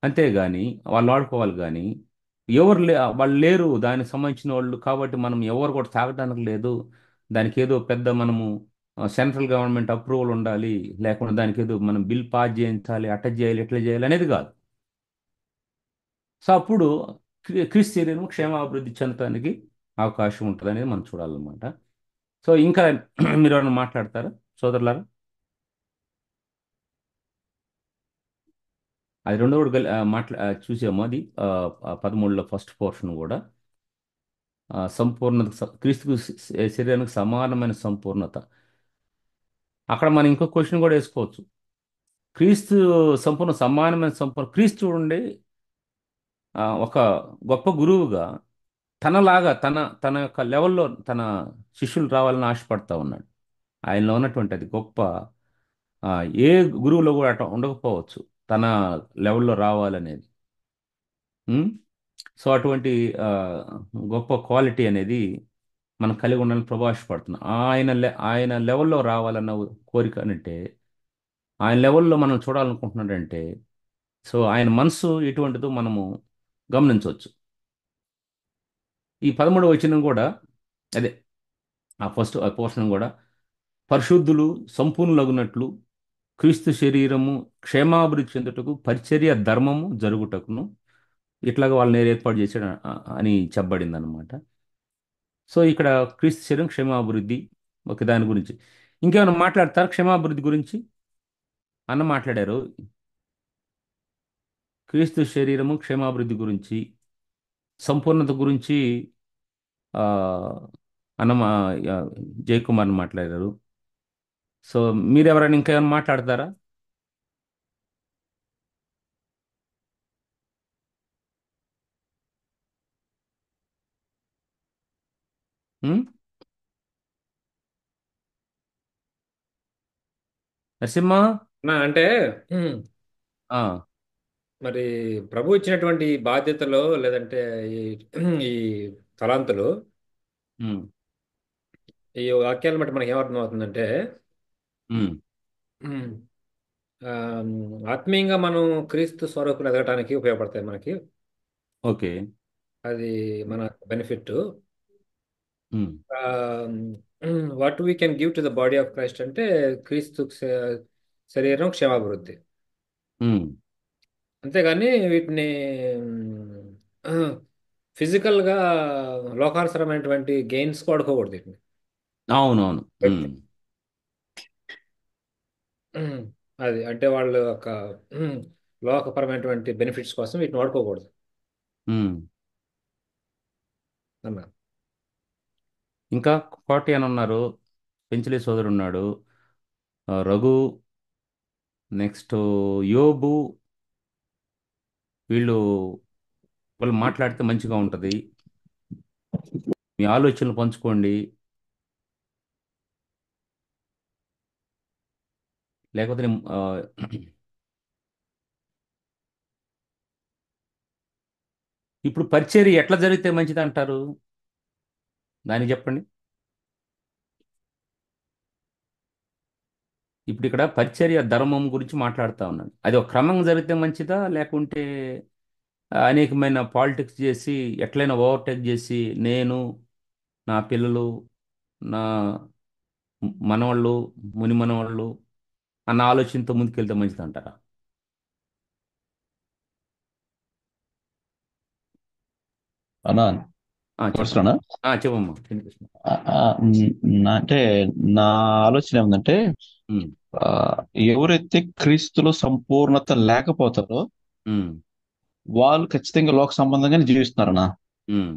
అంతేగాని వాళ్ళు ఆడుకోవాలి. కానీ వాళ్ళు లేరు దానికి సంబంధించిన వాళ్ళు కాబట్టి మనం ఎవరు కూడా తాగడానికి లేదు. దానికి ఏదో పెద్ద మనము సెంట్రల్ గవర్నమెంట్ అప్రూవల్ ఉండాలి, లేకుండా దానికి ఏదో మనం బిల్ పాస్ చేయించాలి, అట్ట చేయాలి ఇట్లా చేయాలి అనేది కాదు. సో అప్పుడు క్రీస్తు శరీరం క్షేమాభివృద్ధి చెందడానికి అవకాశం ఉంటుంది అనేది మనం చూడాలన్నమాట. సో ఇంకా మీరు ఎవరైనా మాట్లాడతారా సోదరులారా? అది రెండో కూడా చూసాము. అది 13లో ఫస్ట్ పోర్షన్ కూడా సంపూర్ణత క్రీస్తు శరీరానికి సమానమైన సంపూర్ణత. అక్కడ మనం ఇంకో క్వశ్చన్ కూడా వేసుకోవచ్చు. క్రీస్తు సమానమైన సంపూర్ణ క్రీస్తు చూడండి ఒక గొప్ప గురువుగా తనలాగా తన యొక్క లెవెల్లో తన శిష్యులు రావాలని ఆశపడతా ఉన్నాడు. ఆయనలో ఉన్నటువంటి అది గొప్ప ఆ, ఏ గురువులో కూడా అట్లా ఉండకపోవచ్చు తన లెవెల్లో రావాలనేది. ఉమ్? సో అటువంటి ఆ, గొప్ప క్వాలిటీ అనేది మనం కలిగి ఉండాలని ప్రభావితపడుతున్నాం. ఆయన లెవెల్లో రావాలన్న కోరిక అంటే ఆయన లెవెల్లో మనం చూడాలనుకుంటున్నాడంటే సో ఆయన మనసు ఎటువంటిదో మనము గమనించవచ్చు. ఈ 13వ వచనం కూడా అదే ఆ పోర్షన్ కూడా పరిశుద్ధులు సంపూర్ణులగునట్లు క్రీస్తు శరీరము క్షేమాభివృద్ధి చెందుటకు పరిచర్య ధర్మము జరుగుటకును ఇట్లాగా వాళ్ళని ఏర్పాటు చేశాడు అని చెప్పబడింది అనమాట. సో ఇక్కడ క్రీస్తు శరీరం క్షేమాభివృద్ధి ఒక దాని గురించి ఇంకేమైనా మాట్లాడతారా క్షేమాభివృద్ధి గురించి? అన్న మాట్లాడారు. క్రీస్తు శరీరము క్షేమాభివృద్ధి గురించి, సంపూర్ణత గురించి ఆ, అన్న జయకుమార్ మాట్లాడారు. సో మీరెవరైనా ఇంకా ఏమైనా మాట్లాడతారా? ఉం? నరసింహ.
అంటే ఉమ్,
ఆ,
మరి ప్రభు ఇచ్చినటువంటి ఈ బాధ్యతలు లేదంటే ఈ ఈ తలాంతులు,
ఉం,
ఈ వాక్యాలను బట్టి మనకి ఏమర్థం అవుతుందంటే
ఉం,
ఉమ్, ఆ, ఆత్మీయంగా మనం క్రీస్తు స్వరూపులు ఎదగటానికి ఉపయోగపడతాయి మనకి.
ఓకే.
అది మన benefit.
Um,
what we can give to the body of Christ అంటే క్రీస్తు శరీరం క్షేమాభివృద్ధి.
ఉం.
అంతేగాని వీటిని ఫిజికల్గా లోకానుసరమైనటువంటి గెయిన్స్ వాడుకోకూడదు వీటిని.
అవునవును. ఉం,
ఉమ్, అది అంటే వాళ్ళ యొక్క లోకపరమైనటువంటి బెనిఫిట్స్ కోసం వీటిని వాడుకోకూడదు
ఉం.
అన్న.
ఇంకా కోటి అని ఉన్నారు, పెంచలే సోదరు ఉన్నాడు, రఘు, నెక్స్ట్ యోబు. వీళ్ళు వాళ్ళు మాట్లాడితే మంచిగా ఉంటుంది. మీ ఆలోచనలు పంచుకోండి. లేకపోతే ఇప్పుడు పరిచర్య ఎట్లా జరిగితే మంచిది అంటారు? దానికి చెప్పండి. ఇప్పుడు ఇక్కడ పరిచర్య ధర్మం గురించి మాట్లాడుతా ఉన్నాను. అది ఒక క్రమంగా జరిగితే మంచిదా, లేకుంటే అనేకమైన పాలిటిక్స్ చేసి ఎట్లయినా ఓవర్టేక్ చేసి నేను, నా పిల్లలు, నా మనవాళ్ళు, ముని మనవాళ్ళు అన్న ఆలోచనతో ముందుకెళ్తే మంచిది అంటారా?
అన్నా
చెప్పండి.
వరుసనా
చెప్పమ్మా వినిపిస్తుంది.
అంటే నా ఆలోచన ఏమందంటే
ఉమ్,
ఆ, ఎవరైతే క్రీస్తులో సంపూర్ణత లేకపోతారో
ఉమ్,
వాళ్ళు ఖచ్చితంగా లోక సంబంధంగానే జీవిస్తున్నారన్న.
ఉమ్,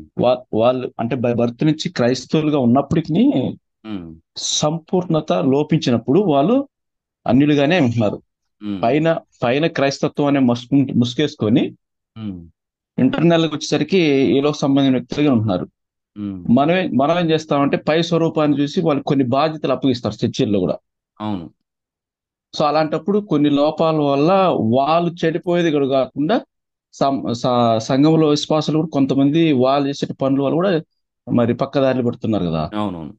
వాళ్ళు అంటే బై బర్త్ నుంచి క్రైస్తవులుగా ఉన్నప్పటికీ
ఉమ్,
సంపూర్ణత లోపించినప్పుడు వాళ్ళు అన్యులుగానే ఉంటున్నారు.
ఉమ్,
పైన పైన క్రైస్తత్వం అనే ముసుగేసుకొని
ఉమ్,
ఇంటర్నల్ గా వచ్చేసరికి ఈ లోక సంబంధించిన వ్యక్తులుగా ఉంటున్నారు.
ఉమ్.
మనం ఏం చేస్తామంటే పై స్వరూపాన్ని చూసి వాళ్ళు కొన్ని బాధ్యతలు అప్పగిస్తారు చర్చిల్లో కూడా.
అవును.
సో అలాంటప్పుడు కొన్ని లోపాల వల్ల వాళ్ళు చెడిపోయేది కూడా కాకుండా సంఘంలో విశ్వాసులు కూడా కొంతమంది వాళ్ళు చేసే పనుల వల్ల కూడా మరి పక్కదారిలో పెడుతున్నారు కదా.
అవునవును.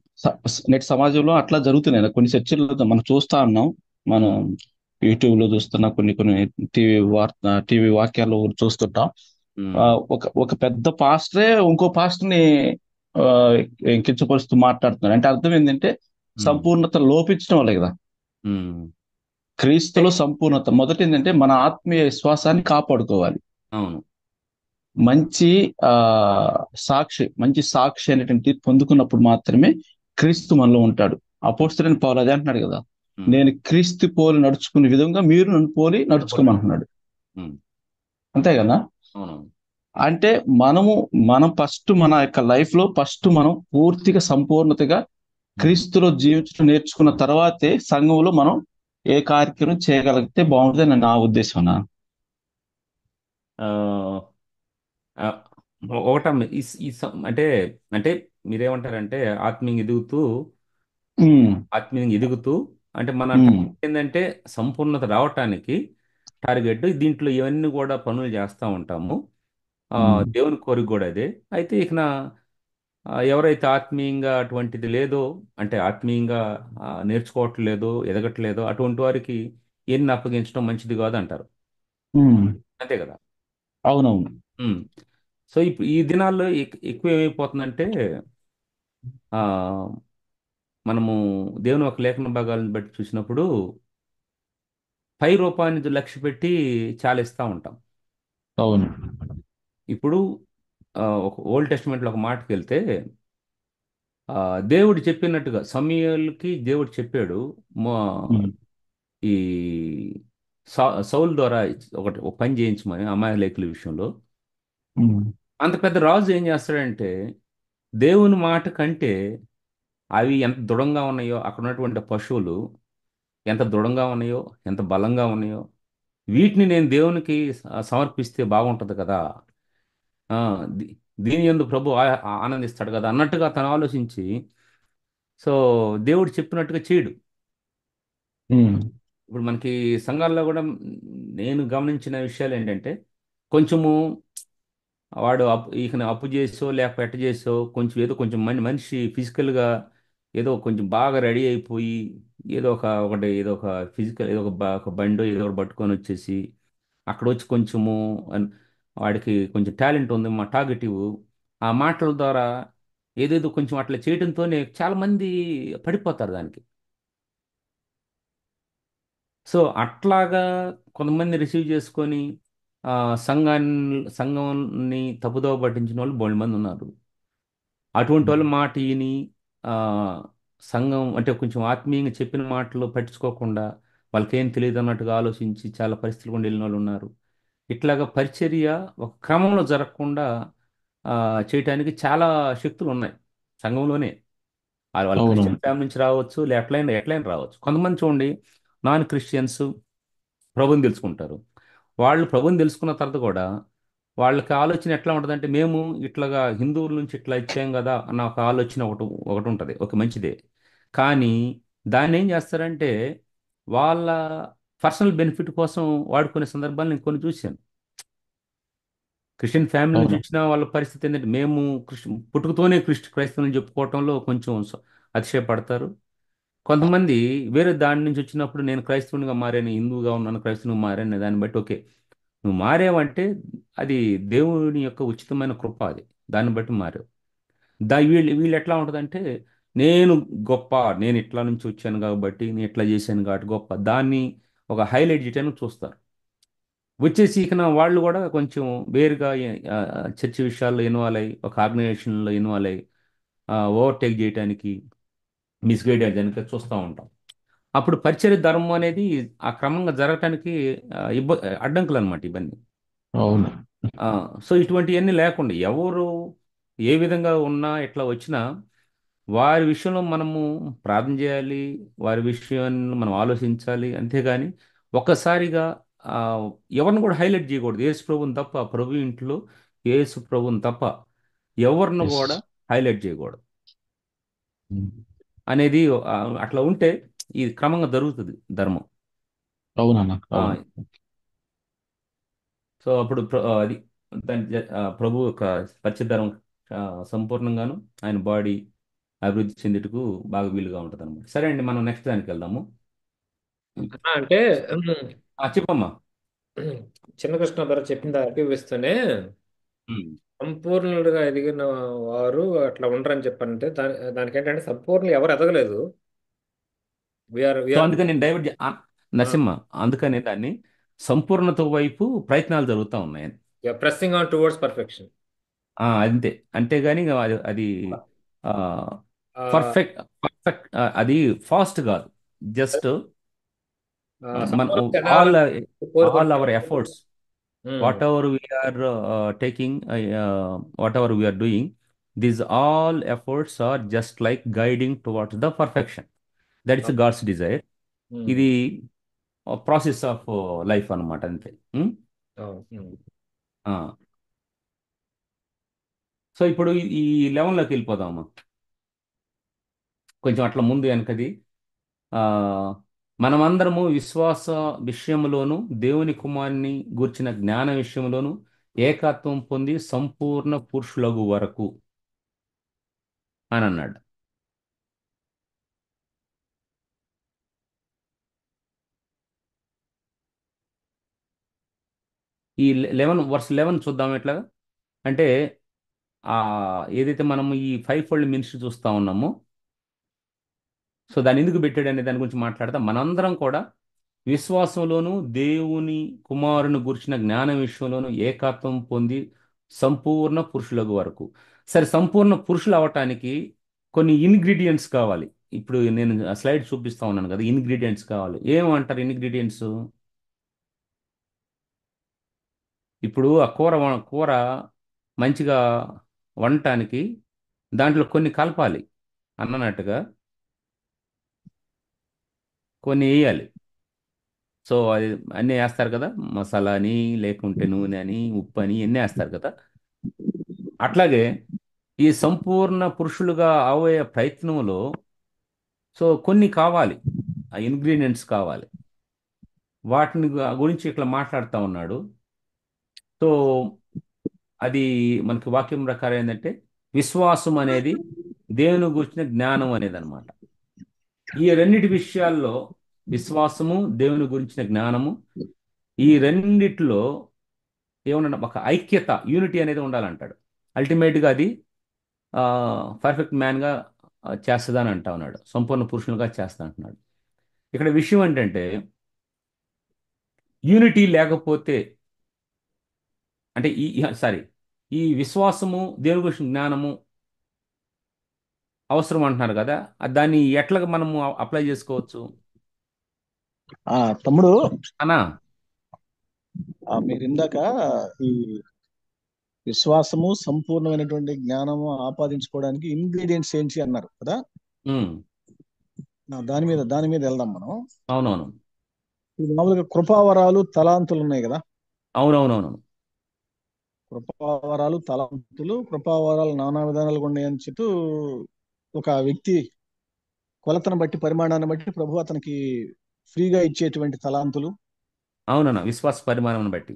నేటి సమాజంలో అట్లా జరుగుతున్నాయి. కొన్ని చర్చల్లో మనం చూస్తా ఉన్నాం. మనం
ఉమ్,
యూట్యూబ్ లో చూస్తున్నా, కొన్ని కొన్ని టీవీ వాక్యాలు చూస్తుంటాం.
ఉమ్,
ఒక ఒక పెద్ద పాస్టరే ఇంకో పాస్టర్ని ఆ, కించపరుస్తూ మాట్లాడుతున్నారు. అంటే అర్థం ఏంటంటే
ఉమ్,
సంపూర్ణత లోపించడం వల్లే కదా.
ఉమ్.
క్రీస్తులో సంపూర్ణత మొదటి ఏంటంటే మన ఆత్మీయ విశ్వాసాన్ని కాపాడుకోవాలి.
అవును.
మంచి ఆ మంచి సాక్షి అనేటువంటి పొందుకున్నప్పుడు మాత్రమే క్రీస్తు మనలో ఉంటాడు. అపోస్తలుడైన పౌలు అదే అంటున్నాడు కదా,
ఉమ్,
నేను క్రీస్తు పోలి నడుచుకునే విధంగా మీరు నన్ను పోలి నడుచుకోమంటున్నాడు.
ఉమ్,
అంతే కదా.
అవునవును.
అంటే మనం ఫస్ట్ మన యొక్క లైఫ్ లో ఫస్ట్ మనం పూర్తిగా సంపూర్ణతగా క్రీస్తులో జీవించడం నేర్చుకున్న తర్వాతే సంఘంలో మనం ఏ కార్యక్రమం చేయగలిగితే బాగుంటుంది అని నా ఉద్దేశం.
ఆ, ఆ, ఒకటమ్మ అంటే అంటే మీరేమంటారంటే ఆత్మీయంగా ఎదుగుతూ
ఉమ్,
ఆత్మీయంగా ఎదుగుతూ అంటే మన
ఉమ్,
టార్గెట్ ఏంటంటే సంపూర్ణత రావటానికి టార్గెట్ దీంట్లో ఇవన్నీ కూడా పనులు చేస్తూ ఉంటాము.
ఉమ్,
దేవుని కోరిక కూడా అదే. అయితే ఇక ఎవరైతే ఆత్మీయంగా అటువంటిది లేదో, అంటే ఆత్మీయంగా నేర్చుకోవట్లేదో, ఎదగట్లేదో అటువంటి వారికి ఎన్ని అప్పగించడం మంచిది కాదు అంటారు.
ఉమ్.
అంతే కదా.
అవునవును.
ఉమ్. సో ఇప్పుడు ఈ దినాల్లో ఎక్కువ ఏమైపోతుందంటే ఆ, మనము దేవుని ఒక లేఖన భాగాలను బట్టి చూసినప్పుడు పై రూపాన్ని లక్ష్య పెట్టి చాలా ఇస్తూ ఉంటాం.
అవును.
ఇప్పుడు ఒక ఓల్డ్ టెస్టిమెంట్లో ఒక మాటకి వెళ్తే దేవుడు చెప్పినట్టుగా సమూయేలుకి దేవుడు చెప్పాడు.
ఉమ్,
ఈ సౌల్ ద్వారా ఒక పని చేయించమని అమాయకుల విషయంలో.
ఉమ్,
అంత పెద్ద రాజు ఏం చేస్తాడంటే దేవుని మాట కంటే అవి ఎంత దృఢంగా ఉన్నాయో, అక్కడ ఉన్నటువంటి పశువులు ఎంత దృఢంగా ఉన్నాయో, ఎంత బలంగా ఉన్నాయో, వీటిని నేను దేవునికి సమర్పిస్తే బాగుంటుంది కదా. ఆ, దీని యందు ప్రభు ఆనందిస్తాడు కదా అన్నట్టుగా తను ఆలోచించి, సో దేవుడు చెప్పినట్టుగా చేయడు.
ఉమ్,
ఇప్పుడు మనకి సంఘాల్లో కూడా నేను గమనించిన విషయాలు ఏంటంటే, కొంచెము వాడు అప్పు చేసో లేకపోతే ఎట్ట చేసో కొంచెం ఏదో కొంచెం మనిషి ఫిజికల్గా ఏదో కొంచెం బాగా రెడీ అయిపోయి ఏదో ఒకటి ఏదో ఒక ఫిజికల్ ఏదో ఒక బండో ఏదో ఒకటి పట్టుకొని వచ్చేసి అక్కడ వచ్చి కొంచెము వాడికి కొంచెం టాలెంట్ ఉంది, మా టాగటివ్ ఆ మాటల ద్వారా ఏదేదో కొంచెం అట్లా చేయడంతోనే చాలా మంది పడిపోతారు దానికి. సో అట్లాగా కొంతమంది రిసీవ్ చేసుకొని ఆ, సంఘాన్ని తప్పుదోవ పట్టించిన వాళ్ళు బోల్డ్ మంది ఉన్నారు. అటువంటి వాళ్ళ మాట విని ఆ, సంఘం అంటే కొంచెం ఆత్మీయంగా చెప్పిన మాటలు పట్టించుకోకుండా వాళ్ళకేం తెలియదు అన్నట్టుగా ఆలోచించి చాలా పరిస్థితులు కూడా వెళ్ళిన వాళ్ళు ఉన్నారు. ఇట్లాగా పరిచర్య ఒక క్రమంలో జరగకుండా ఆ, చేయటానికి చాలా శక్తులు ఉన్నాయి సంఘంలోనే. వాళ్ళు
అవును.
క్రిస్టియన్ ఫ్యామిలీ నుంచి రావచ్చు, లే ఎట్లయినా ఎట్లయినా రావచ్చు. కొంతమంది చూడండి, నాన్ క్రిస్టియన్స్ ప్రభుని తెలుసుకుంటారు. వాళ్ళు ప్రభుని తెలుసుకున్న తర్వాత కూడా వాళ్ళకి ఆలోచన ఎట్లా ఉంటుందంటే, మేము ఇట్లాగా హిందువుల నుంచి ఇట్లా ఇచ్చాం కదా అన్న ఒక ఆలోచన ఒకటి ఒకటి ఉంటుంది, ఒక మంచిదే. కానీ దాన్ని ఏం చేస్తారంటే వాళ్ళ పర్సనల్ బెనిఫిట్ కోసం వాడుకునే సందర్భాలు నేను కొన్ని చూశాను. క్రిస్టియన్ ఫ్యామిలీ నుంచి
అవును.
వచ్చిన వాళ్ళ పరిస్థితి ఏంటంటే, మేము పుట్టుకతోనే క్రైస్తవుని చెప్పుకోవటంలో కొంచెం అతిశయపడతారు. కొంతమంది వేరే దాని నుంచి వచ్చినప్పుడు నేను క్రైస్తవునిగా మారాను, హిందువుగా ఉన్నాను, క్రైస్తవునిగా మారాను దాన్ని బట్టి ఓకే, నువ్వు మారావంటే అది దేవుని యొక్క ఉచితమైన కృప, అది దాన్ని బట్టి మారావు. వీళ్ళు వీళ్ళు ఎట్లా ఉంటుందంటే, నేను గొప్ప, నేను ఇట్లా నుంచి వచ్చాను కాబట్టి, నేను ఇట్లా చేశాను కాబట్టి గొప్ప, దాన్ని ఒక హైలైట్ చేయడానికి చూస్తారు. వచ్చేసి ఇక వాళ్ళు కూడా కొంచెం వేరుగా చర్చ్ విషయాల్లో ఇన్వాల్వ్ అయ్యి ఒక ఆర్గనైజేషన్లో ఇన్వాల్వ్ అయ్యి ఓవర్టేక్ చేయడానికి, మిస్గైడ్ చేయడానికి చూస్తూ ఉంటాం. అప్పుడు పరిచర్య ధర్మం అనేది ఆ క్రమంగా జరగటానికి అడ్డంకులు అనమాట ఇవన్నీ.
అవును.
ఆ, సో ఇటువంటివన్నీ లేకుండా ఎవరు ఏ విధంగా ఉన్నా ఎట్లా వచ్చినా వారి విషయంలో మనము ప్రార్థన చేయాలి, వారి విషయాన్ని మనం ఆలోచించాలి. అంతేగాని ఒక్కసారిగా ఆ, ఎవరిని కూడా హైలైట్ చేయకూడదు. యేసు ప్రభుని తప్ప, ప్రభు ఇంట్లో యేసు ప్రభుని తప్ప ఎవరిని
ఎస్.
కూడా హైలైట్ చేయకూడదు
ఉమ్,
అనేది అట్లా ఉంటే ఇది క్రమంగా జరుగుతుంది ధర్మం.
అవునన్నా,
ఆ,
అవును.
సో అప్పుడు అది ప్రభు యొక్క పశ్చిద్ధరం సంపూర్ణంగాను ఆయన బాడీ అభివృద్ధి చెందుటకు బాగా వీలుగా ఉంటుంది అనమాట. సరే అండి, మనం నెక్స్ట్ దానికి వెళ్దాము.
అన్నా అంటే
చెప్పమ్మా.
చిన్న కృష్ణ ధర చెప్పిన దానికి విస్తూనే
ఉమ్.
సంపూర్ణులుగా ఎదిగిన వారు అట్లా ఉండరని చెప్పంటే దానికి ఏంటంటే సంపూర్ణులు ఎవరు ఎదగలేదు. వీఆర్
సో
వీఆర్
అందుకని నేను నరసింహ, అందుకనే దాన్ని సంపూర్ణత వైపు ప్రయత్నాలు జరుగుతూ ఉన్నాయని.
Pressing on towards perfection.
అంతే. అంతేగాని ఇక అది పర్ఫెక్ట్ పర్ఫెక్ట్ అది ఫాస్ట్ కాదు. జస్ట్ మన
సంపూర్ణ
ఆల్
చెందాలని
ఆల్ అవర్
కోరుకుంటున్నారు.
Efforts,
um,
whatever we are taking, whatever we are doing, these all efforts are just like guiding towards the perfection. That is God's desire.
ఉమ్,
ఇది process of life అన్నమాట, అంతే.
ఉమ్.
So ఇప్పుడు ఈ లెవెల్లోకి వెళ్ళిపోదామా, కొంచెం అట్లా ముందు వెనకది. ఆ, మనమందరము విశ్వాస విషయంలోను దేవుని కుమారుని గూర్చిన జ్ఞాన విషయంలోను ఏకత్వం పొంది సంపూర్ణ పురుషులగు వరకు అని అన్నాడు. ఈ 11 చూద్దాం ఎట్లాగా అంటే, ఆ ఏదైతే మనము ఈ 5 ఫోల్డ్ మినిస్ట్రీ చూస్తా ఉన్నామో, సో దాన్ని ఎందుకు పెట్టాడు అనే దాని గురించి మాట్లాడతాం. మనందరం కూడా విశ్వాసంలోను దేవుని కుమారుని గురించిన జ్ఞానం విషయంలోను ఏకత్వం పొంది సంపూర్ణ పురుషులకు వరకు. సరే, సంపూర్ణ పురుషులు అవటానికి కొన్ని ఇంగ్రీడియంట్స్ కావాలి. ఇప్పుడు నేను స్లైడ్ చూపిస్తా ఉన్నాను కదా, ఇంగ్రీడియంట్స్ కావాలి. ఏమంటారు ఇంగ్రీడియంట్స్? ఇప్పుడు ఆ కూర మంచిగా వండటానికి దాంట్లో కొన్ని కలపాలి అన్నట్టుగా, కొన్ని వేయాలి. సో అది అన్నీ వేస్తారు కదా, మసాలా అని, లేకుంటే నూనె అని, ఉప్పు అని, ఎన్ని వేస్తారు కదా. అట్లాగే ఈ సంపూర్ణ పురుషులుగా అవే ప్రయత్నంలో సో కొన్ని కావాలి, ఆ ఇంగ్రీడియంట్స్ కావాలి. వాటిని గురించి ఇట్లా మాట్లాడుతూ ఉన్నాడు. సో అది మనకి వాక్యం ప్రకారం ఏంటంటే, విశ్వాసం అనేది దేవుని గురించిన జ్ఞానం అనేది అనమాట. ఈ రెండిటి విషయాల్లో, విశ్వాసము, దేవుని గురించిన జ్ఞానము, ఈ రెండిట్లో ఏమన్నా ఒక ఐక్యత, యూనిటీ అనేది ఉండాలంటాడు. అల్టిమేట్గా అది పర్ఫెక్ట్ మ్యాన్గా చేస్తుందని అంటా ఉన్నాడు, సంపూర్ణ పురుషునిగా చేస్తా అంటున్నాడు. ఇక్కడ విషయం ఏంటంటే, యూనిటీ లేకపోతే, అంటే సారీ, ఈ విశ్వాసము, దేవుని గురించిన జ్ఞానము అవసరం అంటున్నారు కదా, దాన్ని ఎట్లా మనము అప్లై చేసుకోవచ్చు
తమ్ముడు,
అన్నా?
మీరు ఇందాక ఈ విశ్వాసము, సంపూర్ణమైనటువంటి జ్ఞానము ఆపాదించుకోవడానికి ఇంగ్రీడియంట్స్ ఏంటి అన్నారు కదా.
ఉమ్,
దాని మీద వెళ్దాం మనం.
అవునవును,
ఇది మామూలుగా కృపావరాలు, తలాంతులు ఉన్నాయి కదా.
అవునవునవును.
కృపావరాలు నానా విధానాలుగా ఉన్నాయని చెప్తూ, ఒక వ్యక్తి కొలతను బట్టి, పరిమాణాన్ని బట్టి ప్రభు అతనికి ఫ్రీగా ఇచ్చేటువంటి తలాంతులు,
అవునన్నా, విశ్వాస పరిమాణం బట్టి.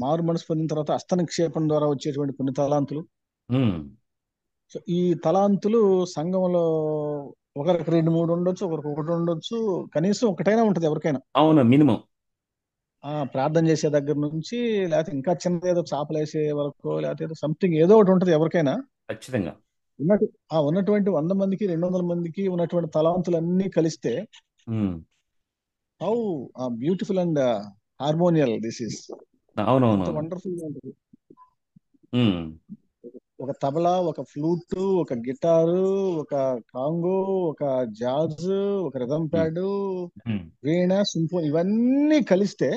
మారు మనసు పొందిన తర్వాత హస్తనిక్షేపం ద్వారా వచ్చేటువంటి కొన్ని తలాంతులు.
ఉమ్,
సో ఈ తలాంతులు సంఘంలో ఒకరికి 2 3 ఉండొచ్చు, ఒకరికి ఒకటి ఉండొచ్చు, కనీసం ఒకటైనా ఉంటది ఎవరికైనా.
అవును, మినిమం.
ప్రార్థన చేసే దగ్గర నుంచి, లేకపోతే ఇంకా చిన్నది ఏదో చాపలేసే వరకు, లేకపోతే ఏదో సంథింగ్ ఏదో ఒకటి ఉంటది ఎవరికైనా.
ఖచ్చితంగా.
ఉన్నట్టు ఉన్నటువంటి 100 మందికి, 200 మందికి ఉన్నటువంటి తలాంతులన్నీ కలిస్తే
um,
how beautiful and harmonial this is. ఎంత
అవునవునవును.
వండర్ఫుల్ గా ఉంటుంది.
ఉమ్,
ఒక తబలా, ఒక ఫ్లూట్, ఒక గిటారు, ఒక కాంగో, ఒక జాజ్, ఒక రిథమ్
ఉమ్,
ప్యాడ్,
ఉమ్,
వీణ, సింఫోనీ, ఇవన్నీ కలిస్తే,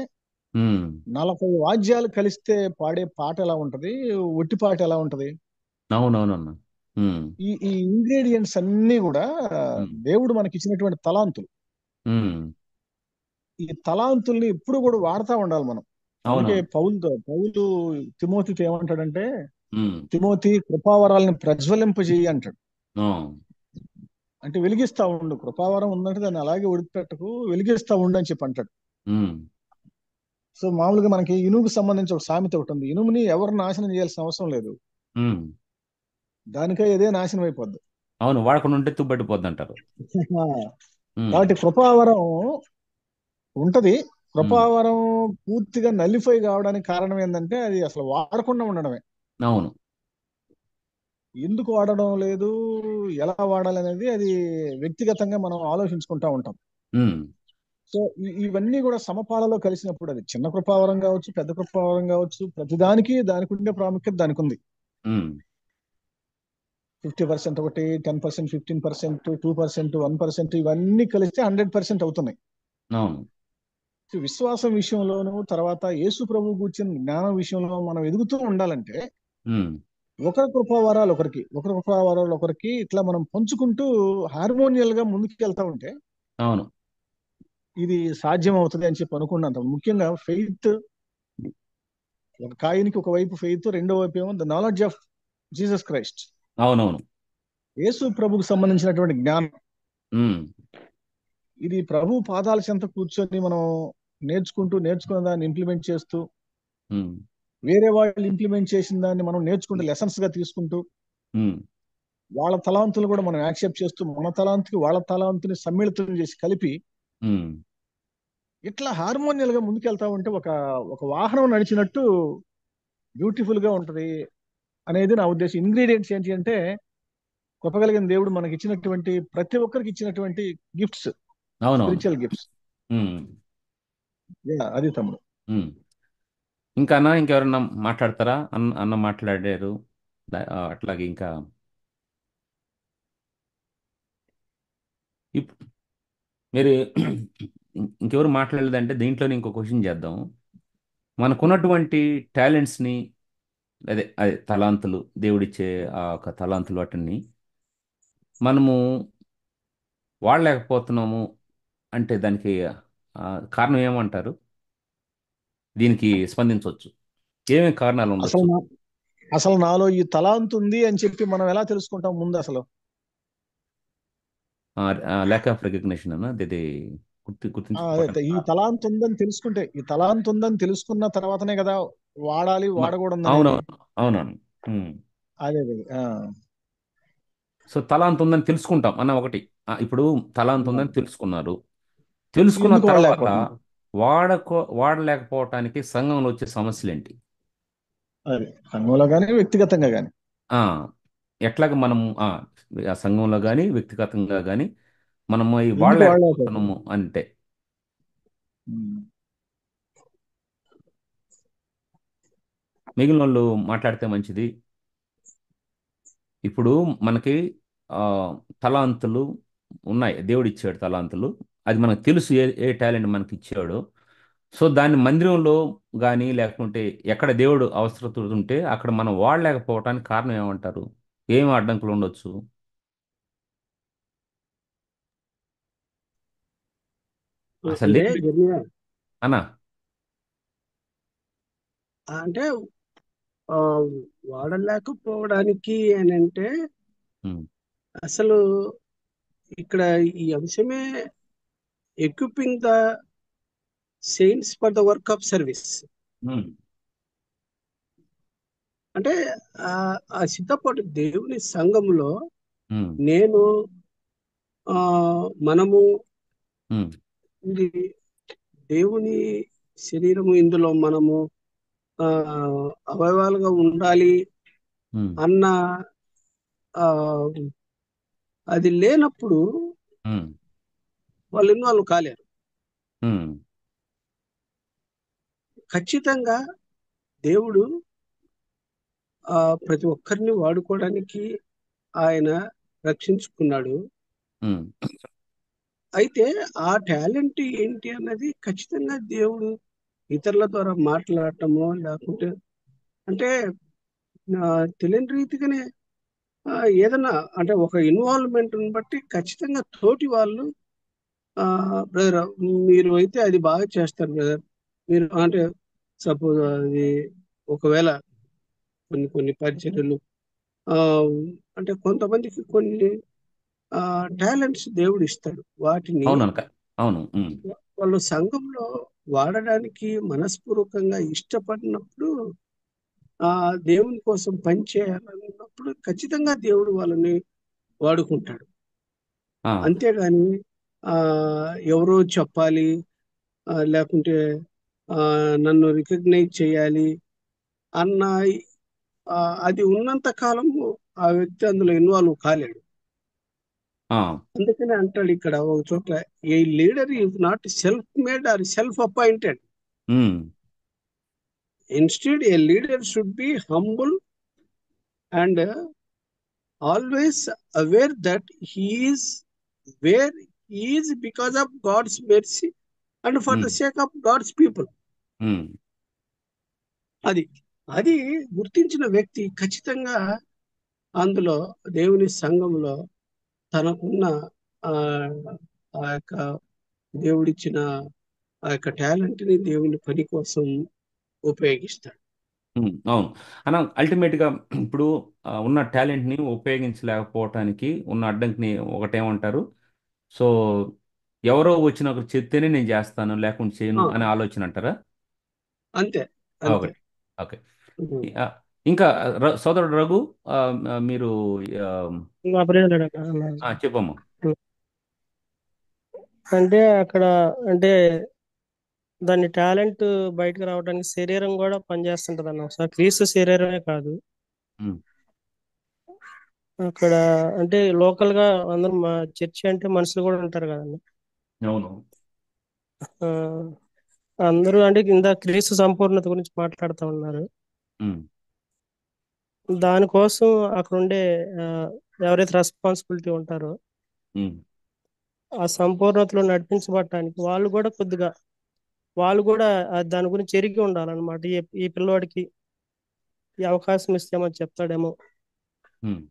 ఉమ్,
40 వాద్యాలు కలిస్తే పాడే పాట ఎలా ఉంటది, ఒట్టి పాట ఎలా ఉంటది.
అవునవునన్నా. ఉమ్,
ఈ ఇంగ్రీడియంట్స్ అన్ని కూడా
ఉమ్,
దేవుడు మనకి ఇచ్చినటువంటి తలాంతులు.
ఉమ్,
ఈ తలాంతుల్ని ఎప్పుడు కూడా వాడుతూ ఉండాలి మనం. అందుకే
అవునవును.
పౌలు తిమోతితో ఏమంటాడంటే,
ఉమ్,
తిమోతి, కృపావరాలను ప్రజ్వలింపజేయి అంటాడు.
ఆ,
అంటే వెలిగిస్తా ఉండు, కృపావరం ఉందంటే దాన్ని అలాగే ఉడికిపెట్టకు, వెలిగిస్తా ఉండు అని చెప్పి అంటాడు.
ఉమ్,
సో మామూలుగా మనకి ఇనుముకు సంబంధించి ఒక సామెత ఒకటి ఉంది. ఇనుముని ఎవరు నాశనం చేయాల్సిన అవసరం లేదు,
ఉమ్,
దానికై ఇదే నాశనం అయిపోద్ది.
అవును, వాడకుండా ఉంటే తుబ్బడిపోద్ది అంటారు. ఉమ్,
కాబట్టి కృపావరం ఉంటది.
ఉమ్,
కృపావరం పూర్తిగా నల్లిఫై కావడానికి కారణం ఏంటంటే, అది అసలు వాడకుండా ఉండడమే.
అవును.
ఎందుకు వాడడం లేదు, ఎలా వాడాలి అనేది అది వ్యక్తిగతంగా మనం ఆలోచించుకుంటా ఉంటాం.
ఉమ్,
సో ఇవన్నీ కూడా సమపాలలో కలిసినప్పుడు, అది చిన్న కృపావరం కావచ్చు, పెద్ద కృపావరం కావచ్చు, ప్రతిదానికి దానికి ఉండే ప్రాముఖ్యత దానికి ఉంది.
ఉమ్,
50% ఒకటి, 10%, 15%, 2%, 1%, ఇవన్నీ కలిస్తే 100% అవుతున్నాయి.
అవును.
సో విశ్వాసం విషయంలోనూ, తర్వాత యేసు ప్రభు కూర్చిన జ్ఞానం విషయంలో మనం ఎదుగుతూ ఉండాలంటే,
ఉమ్,
ఒకరి కృపావరాలు ఒకరికి ఇట్లా మనం పంచుకుంటూ హార్మోనియల్ గా ముందుకు వెళ్తా ఉంటే
అవును.
ఇది సాధ్యం అవుతుంది అని చెప్పి అనుకున్నంత. ముఖ్యంగా ఫెయిత్, ఒక కాయినికి ఒకవైపు ఫెయిత్, రెండో వైపు ఏమో the knowledge of Jesus Christ,
అవునవును.
యేసు ప్రభుకు సంబంధించినటువంటి జ్ఞానం.
ఉమ్,
ఇది ప్రభు పాదాల చెంత కూర్చొని మనం నేర్చుకున్న దాన్ని ఇంప్లిమెంట్ చేస్తూ,
ఉమ్,
వేరే వాళ్ళు ఇంప్లిమెంట్ చేసిన దాన్ని మనం నేర్చుకుంటూ, లెసన్స్ గా తీసుకుంటూ,
ఉమ్,
వాళ్ళ తలాంతులు కూడా మనం యాక్సెప్ట్ చేస్తూ, మన తలాంతుకి వాళ్ళ తలాంతుని సమ్మిళితం చేసి కలిపి
ఉమ్,
ఇట్లా హార్మోనియల్ గా ముందుకెళ్తా ఉంటే ఒక ఒక వాహనం నడిచినట్టు బ్యూటిఫుల్ గా ఉంటది అనేది నా ఉద్దేశం. ఇంగ్రీడియంట్స్ ఏంటి అంటే, కృపగలిగిన దేవుడు మనకి ఇచ్చినటువంటి, ప్రతి ఒక్కరికి ఇచ్చినటువంటి గిఫ్ట్స్,
అవునవును.
Spiritual gifts.
ఉమ్,
అది తమ్ముడు.
ఉమ్. ఇంకా అన్న, ఇంకెవరన్నా మాట్లాడతారా? అన్న మాట్లాడారు. అట్లాగే ఇంకా ఇప్ మీరు ఇంకెవరు మాట్లాడలేదంటే దీంట్లోనే ఇంకో క్వశ్చన్ చేద్దాం. మనకున్నటువంటి టాలెంట్స్ని, అదే అదే తలాంతులు, దేవుడిచ్చే ఆ ఒక తలాంతులు వాటిని మనము వాడలేకపోతున్నాము అంటే దానికి కారణం ఏమంటారు? దీనికి స్పందించవచ్చు. ఏమేమి కారణాలు
అసలు
ఉండొచ్చు?
అసలు నాలో ఈ తలాంత్ ఉంది అని చెప్పి మనం ఎలా తెలుసుకుంటాం ముందు అసలు?
ల్యాక్ ఆఫ్ రికగ్నిషన్ అన్న అది గుర్తించకపోవడం.
అదే ఈ తలాంత్ ఉందని తెలుసుకుంటే, ఈ తలాంత్ ఉందని తెలుసుకున్న తర్వాతనే కదా వాడాలి
మ-
వాడకూడదు అనేది.
అవునవును, అవునవును. ఉమ్.
అదే అదే
సో తలాంత్ ఉందని తెలుసుకుంటాం అన్న ఒకటి. ఇప్పుడు తలాంత్ ఉందని తెలుసుకున్నారు. తెలుసుకున్న
ఎందుకు
తర్వాత
వాడలేకపోతున్నాం?
వాడలేకపోవటానికి సంఘంలో వచ్చే సమస్యలు ఏంటి?
అదే సంఘంలో కానీ వ్యక్తిగతంగా కానీ.
ఆ, ఎట్లాగ మనము ఆ సంఘంలో కానీ వ్యక్తిగతంగా కానీ మనము ఈ
ఎందుకు వాడలేకపోతున్నాం?
వాడలేకపోతున్నాము అంటే
ఉమ్.
మిగిలిన వాళ్ళు మాట్లాడితే మంచిది. ఇప్పుడు మనకి ఆ, తలాంతులు ఉన్నాయి, దేవుడు ఇచ్చాడు తలాంతులు. అది మనకు తెలుసు ఏ టాలెంట్ మనకి ఇచ్చాడో. సో దాన్ని మందిరంలో కానీ లేకుంటే ఎక్కడ దేవుడు అవసరత ఉంటే అక్కడ మనం వాడలేకపోవటానికి కారణం ఏమంటారు? ఏం అడ్డంకులు ఉండొచ్చు? అసలు
అంటే
లేని
జర్మియా
అన్నా.
అంటే ఆ, వాడలేకపోవడానికి అని అంటే
ఉమ్,
అసలు ఇక్కడ ఈ అంశమే equipping the saints for the work of service.
Um,
అంటే ఆ ఆ సిద్ధపాటు దేవుని సంఘంలో
ఉమ్,
నేను ఆ మనము
ఉమ్,
ఇది దేవుని శరీరము, ఇందులో మనము ఆ అవయవాలుగా ఉండాలి
ఉమ్,
అన్న ఆ అది లేనప్పుడు
ఉమ్,
వాళ్ళు ఇన్వాల్వ్ కాలేరు.
ఉమ్,
ఖచ్చితంగా దేవుడు ప్రతి ఒక్కరిని వాడుకోవడానికి ఆయన రక్షించుకున్నాడు.
ఉమ్.
అయితే ఆ టాలెంట్ ఏంటి అన్నది ఖచ్చితంగా దేవుడు ఇతరుల ద్వారా మాట్లాడటమో లేకుంటే అంటే తెలియని రీతిగానే ఏదైనా అంటే ఒక ఇన్వాల్వ్మెంట్ బట్టి ఖచ్చితంగా తోటి వాళ్ళు బ్రదర్ మీరు అయితే అది బాగా చేస్తారు బ్రదర్, మీరు అంటే సపోజ్ అది ఒకవేళ కొన్ని కొన్ని పరిచర్యలు ఆ అంటే కొంతమందికి కొన్ని టాలెంట్స్ దేవుడు ఇస్తాడు. వాటిని
అవును అనక. అవును. ఉమ్,
వాళ్ళు సంఘంలో వాడడానికి మనస్పూర్వకంగా ఇష్టపడినప్పుడు ఆ దేవుని కోసం పనిచేయాలన్నప్పుడు ఖచ్చితంగా దేవుడు వాళ్ళని వాడుకుంటాడు.
ఆ,
అంతేగాని ఆ ఎవరో చెప్పాలి లేకుంటే నన్ను రికగ్నైజ్ చేయాలి అన్న ఆ, అది ఉన్నంత కాలము ఆ వ్యక్తి అందులో ఇన్వాల్వ్ కాలేడు.
ఆ,
అందుకనే అంటాడు ఇక్కడ ఒక చోట, a leader is not self made or self appointed.
Um,
instead a leader should be humble and always aware that he is where he is because of God's mercy and for the
um,
sake of God's people.
ఉమ్.
అది అది గుర్తించిన వ్యక్తి ఖచ్చితంగా అందులో దేవుని సంఘంలో తనకున్న ఆ ఆ యొక్క దేవుడిచ్చిన ఆ యొక్క టాలెంట్ ని దేవుని పని కోసం ఉపయోగిస్తాడు.
అవును అన్న. అల్టిమేట్గా ఇప్పుడు ఉన్న టాలెంట్ని ఉపయోగించలేకపోవటానికి ఉన్న అడ్డంకిని ఒకటేమంటారు? సో ఎవరో వచ్చిన ఒకరు చెప్తేనే నేను చేస్తాను లేకుంటే చేయను
ఆ,
అనే ఆలోచన అంటారా?
అంతే అంతే.
ఒకటి. ఓకే.
ఉమ్.
ఆ, ఇంకా సోదరుడు రఘు, ఆ, మీరు ఆ,
ఇంకా ప్రేరణ
చెప్పమ్మా.
అంటే అక్కడ అంటే దాని టాలెంట్ బయటకు రావడానికి శరీరం కూడా పనిచేస్తుంటది అన్న. ఒకసారి క్రీస్తు శరీరమే కాదు,
ఉమ్,
అక్కడ అంటే లోకల్ గా అందరూ మా చర్చి అంటే మనుషులు కూడా ఉంటారు కదన్న.
అవును.
ఆ, అందరూ అంటే కింద క్రీస్తు సంపూర్ణత గురించి మాట్లాడుతూ ఉన్నారు.
ఉమ్,
దానికోసం అక్కడ ఉండే ఎవరైతే రెస్పాన్సిబిలిటీ ఉంటారో
ఉమ్,
ఆ సంపూర్ణతలో నడిపించబడటానికి వాళ్ళు కూడా దాని గురించి ఎరిగి ఉండాలన్నమాట. ఈ పిల్లోడికి ఈ అవకాశం ఇస్తేమో చెప్తాడేమో.
ఉమ్,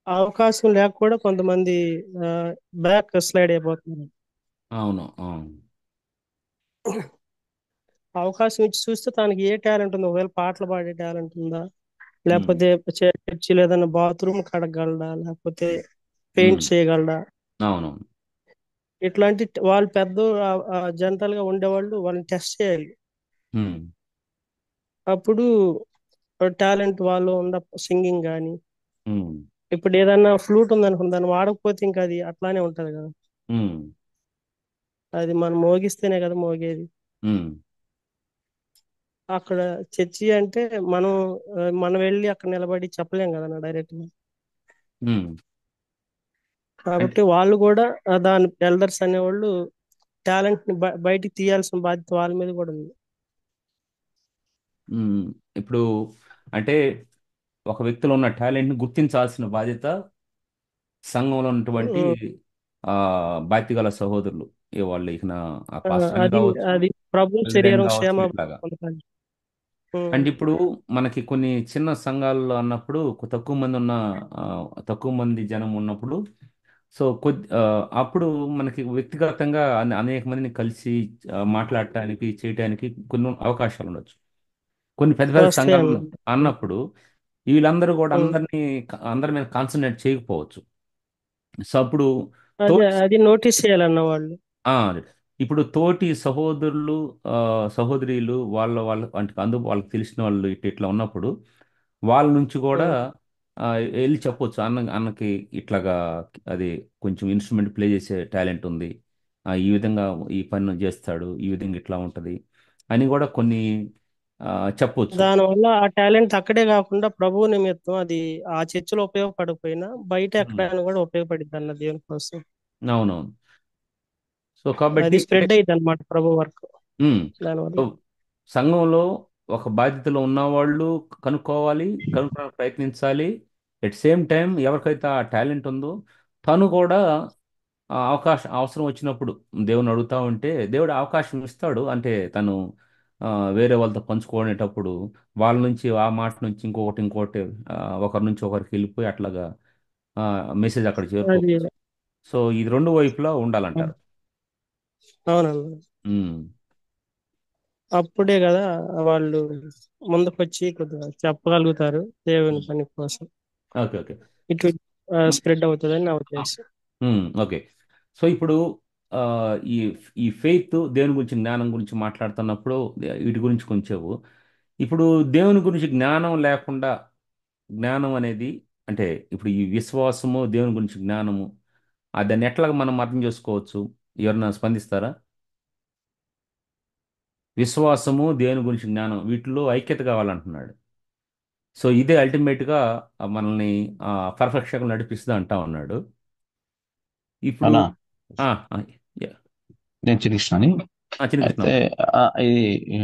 ఆ అవకాశం లేక కూడా కొంతమంది బ్యాక్ స్లైడ్ అయిపోతున్నారు.
అవును, అవును.
అవకాశం ఇచ్చి చూస్తే తనకి ఏ టాలెంట్ ఉందో, ఒకవేళ పాటలు పాడే టాలెంట్ ఉందా,
ఉమ్,
లేకపోతే చర్చిలో ఏదైనా బాత్రూమ్ కడగలడా, లేకపోతే పెయింట్
ఉమ్,
చేయగలడా,
అవును.
ఇట్లాంటి వాళ్ళు పెద్ద జనరల్ గా ఉండేవాళ్ళు వాళ్ళని టెస్ట్ చేయాలి.
ఉమ్,
అప్పుడు టాలెంట్ వాళ్ళు ఉన్న సింగింగ్ కానీ,
ఉమ్,
ఇప్పుడు ఏదన్నా ఫ్లూట్ ఉందనుకో, దాన్ని వాడకపోతే ఇంకా అది అట్లానే ఉంటది కదా.
ఉమ్,
అది మనం మోగిస్తేనే కదా మోగేది.
ఉమ్,
అక్కడ చర్చి అంటే మనం వెళ్ళి అక్కడ నిలబడి చెప్పలేం కదా డైరెక్ట్ గా.
ఉమ్. అంటే
కాబట్టి వాళ్ళు కూడా దాని ఎల్డర్స్ అనేవాళ్ళు టాలెంట్ ని బయటికి తీయాల్సిన బాధ్యత వాళ్ళ మీద కూడా ఉంది.
ఉమ్, ఇప్పుడు అంటే ఒక వ్యక్తిలో ఉన్న టాలెంట్ని గుర్తించాల్సిన బాధ్యత సంఘంలో ఉన్నటువంటి
ఉమ్,
ఆ బాధ్యత గల సహోదరులు, ఏ వాళ్ళు ఇక ఆ
ఆ,
పాస్టర్ అని
అది
కావచ్చు,
అది ప్రభు
ప్రెసిడెంట్
శరీరం
కావచ్చు,
క్షేమ
ఇట్లాగా.
పొందటానికి.
అంటే ఇప్పుడు మనకి కొన్ని చిన్న సంఘాల్లో అన్నప్పుడు తక్కువ మంది ఉన్న ఆ, తక్కువ మంది జనం ఉన్నప్పుడు, సో అప్పుడు మనకి వ్యక్తిగతంగా అనేక మందిని కలిసి మాట్లాడటానికి చేయటానికి కొన్ని అవకాశాలు ఉండొచ్చు. కొన్ని పెద్ద పెద్ద
వస్తాయి
సంఘాలు
అన్నమాట.
అన్నప్పుడు వీళ్ళందరూ కూడా
ఉమ్.
అందరి మీద కాన్సన్ట్రేట్ చేయకపోవచ్చు. సో అప్పుడు
అదే
తోటి
అది నోటీస్ చేయాలన్న వాళ్ళు.
ఆ, ఇప్పుడు తోటి సహోదరులు, సహోదరీలు, వాళ్ళ అంటే వాళ్ళకి తెలిసిన వాళ్ళు ఇట్లా ఉన్నప్పుడు వాళ్ళ నుంచి కూడా
ఉమ్.
ఆ, వెళ్ళి చెప్పొచ్చు, అన్నకి ఇట్లాగా అది కొంచెం ఇన్స్ట్రుమెంట్ ప్లే చేసే టాలెంట్ ఉంది, ఈ విధంగా ఈ పని చేస్తాడు, ఈ విధంగా ఇట్లా ఉంటది అని కూడా కొన్ని ఆ, చెప్పొచ్చు.
దానివల్ల ఆ టాలెంట్ అక్కడే కాకుండా ప్రభువు నిమిత్తం అది ఆ చర్చిలో ఉపయోగపడకపోయినా బయట
ఉమ్,
ఎక్కడైనా కూడా ఉపయోగపడిద్ది అన్న దేవుని కోసం.
అవునవును. సో కాబట్టి
అది
అంటే
స్ప్రెడ్ అయ్యింది అనమాట ప్రభు వర్క్
ఉమ్,
దానివల్ల.
సో సంఘంలో ఒక బాధ్యతలో ఉన్నవాళ్ళు కనుక్కోవడానికి ప్రయత్నించాలి. ఎట్ సేమ్ టైం ఎవరికైతే ఆ టాలెంట్ ఉందో తను కూడా ఆ అవసరం వచ్చినప్పుడు దేవుని అడుగుతా ఉంటే దేవుడు అవకాశం ఇస్తాడు. అంటే తను ఆ, వేరే వాళ్ళతో పంచుకునేటప్పుడు వాళ్ళ నుంచి ఆ మాట నుంచి ఇంకొకటి ఆ, ఒకరి నుంచి ఒకరికి వెళ్ళిపోయి అట్లాగా మెసేజ్ అక్కడ
అది
చేరుకోవచ్చు. సో ఇది రెండు వైపులా ఉండాలంటారు.
అవునండి.
ఉమ్,
అప్పుడే కదా వాళ్ళు ముందుకొచ్చి కొద్దిగా చెప్పగలుగుతారు దేవుని పని కోసం.
Okay, okay.
ఇటు స్ప్రెడ్ అవుతుందని నా ఉద్దేశం.
ఓకే. సో ఇప్పుడు ఆ, ఈ ఈ ఫెయిత్ దేవుని గురించి జ్ఞానం గురించి మాట్లాడుతున్నప్పుడు వీటి గురించి కొంచెం ఇప్పుడు దేవుని గురించి జ్ఞానం లేకుండా జ్ఞానం అనేది అంటే ఇప్పుడు ఈ విశ్వాసము దేవుని గురించి జ్ఞానము దాన్ని ఎట్లా మనం అర్థం చేసుకోవచ్చు? ఎవరన్నా స్పందిస్తారా? విశ్వాసము దేవుని గురించి జ్ఞానం వీటిలో ఐక్యత కావాలంటున్నాడు. సో ఇదే అల్టిమేట్గా మనల్ని పర్ఫెక్షన్ నడిపిస్తుంది అంటా ఉన్నాడు. ఇప్పుడు
అలా
ఆ, ఆ, యా.
నేను చిన్నకృష్ణని.
చిన్న కృష్ణ.
అయితే ఇది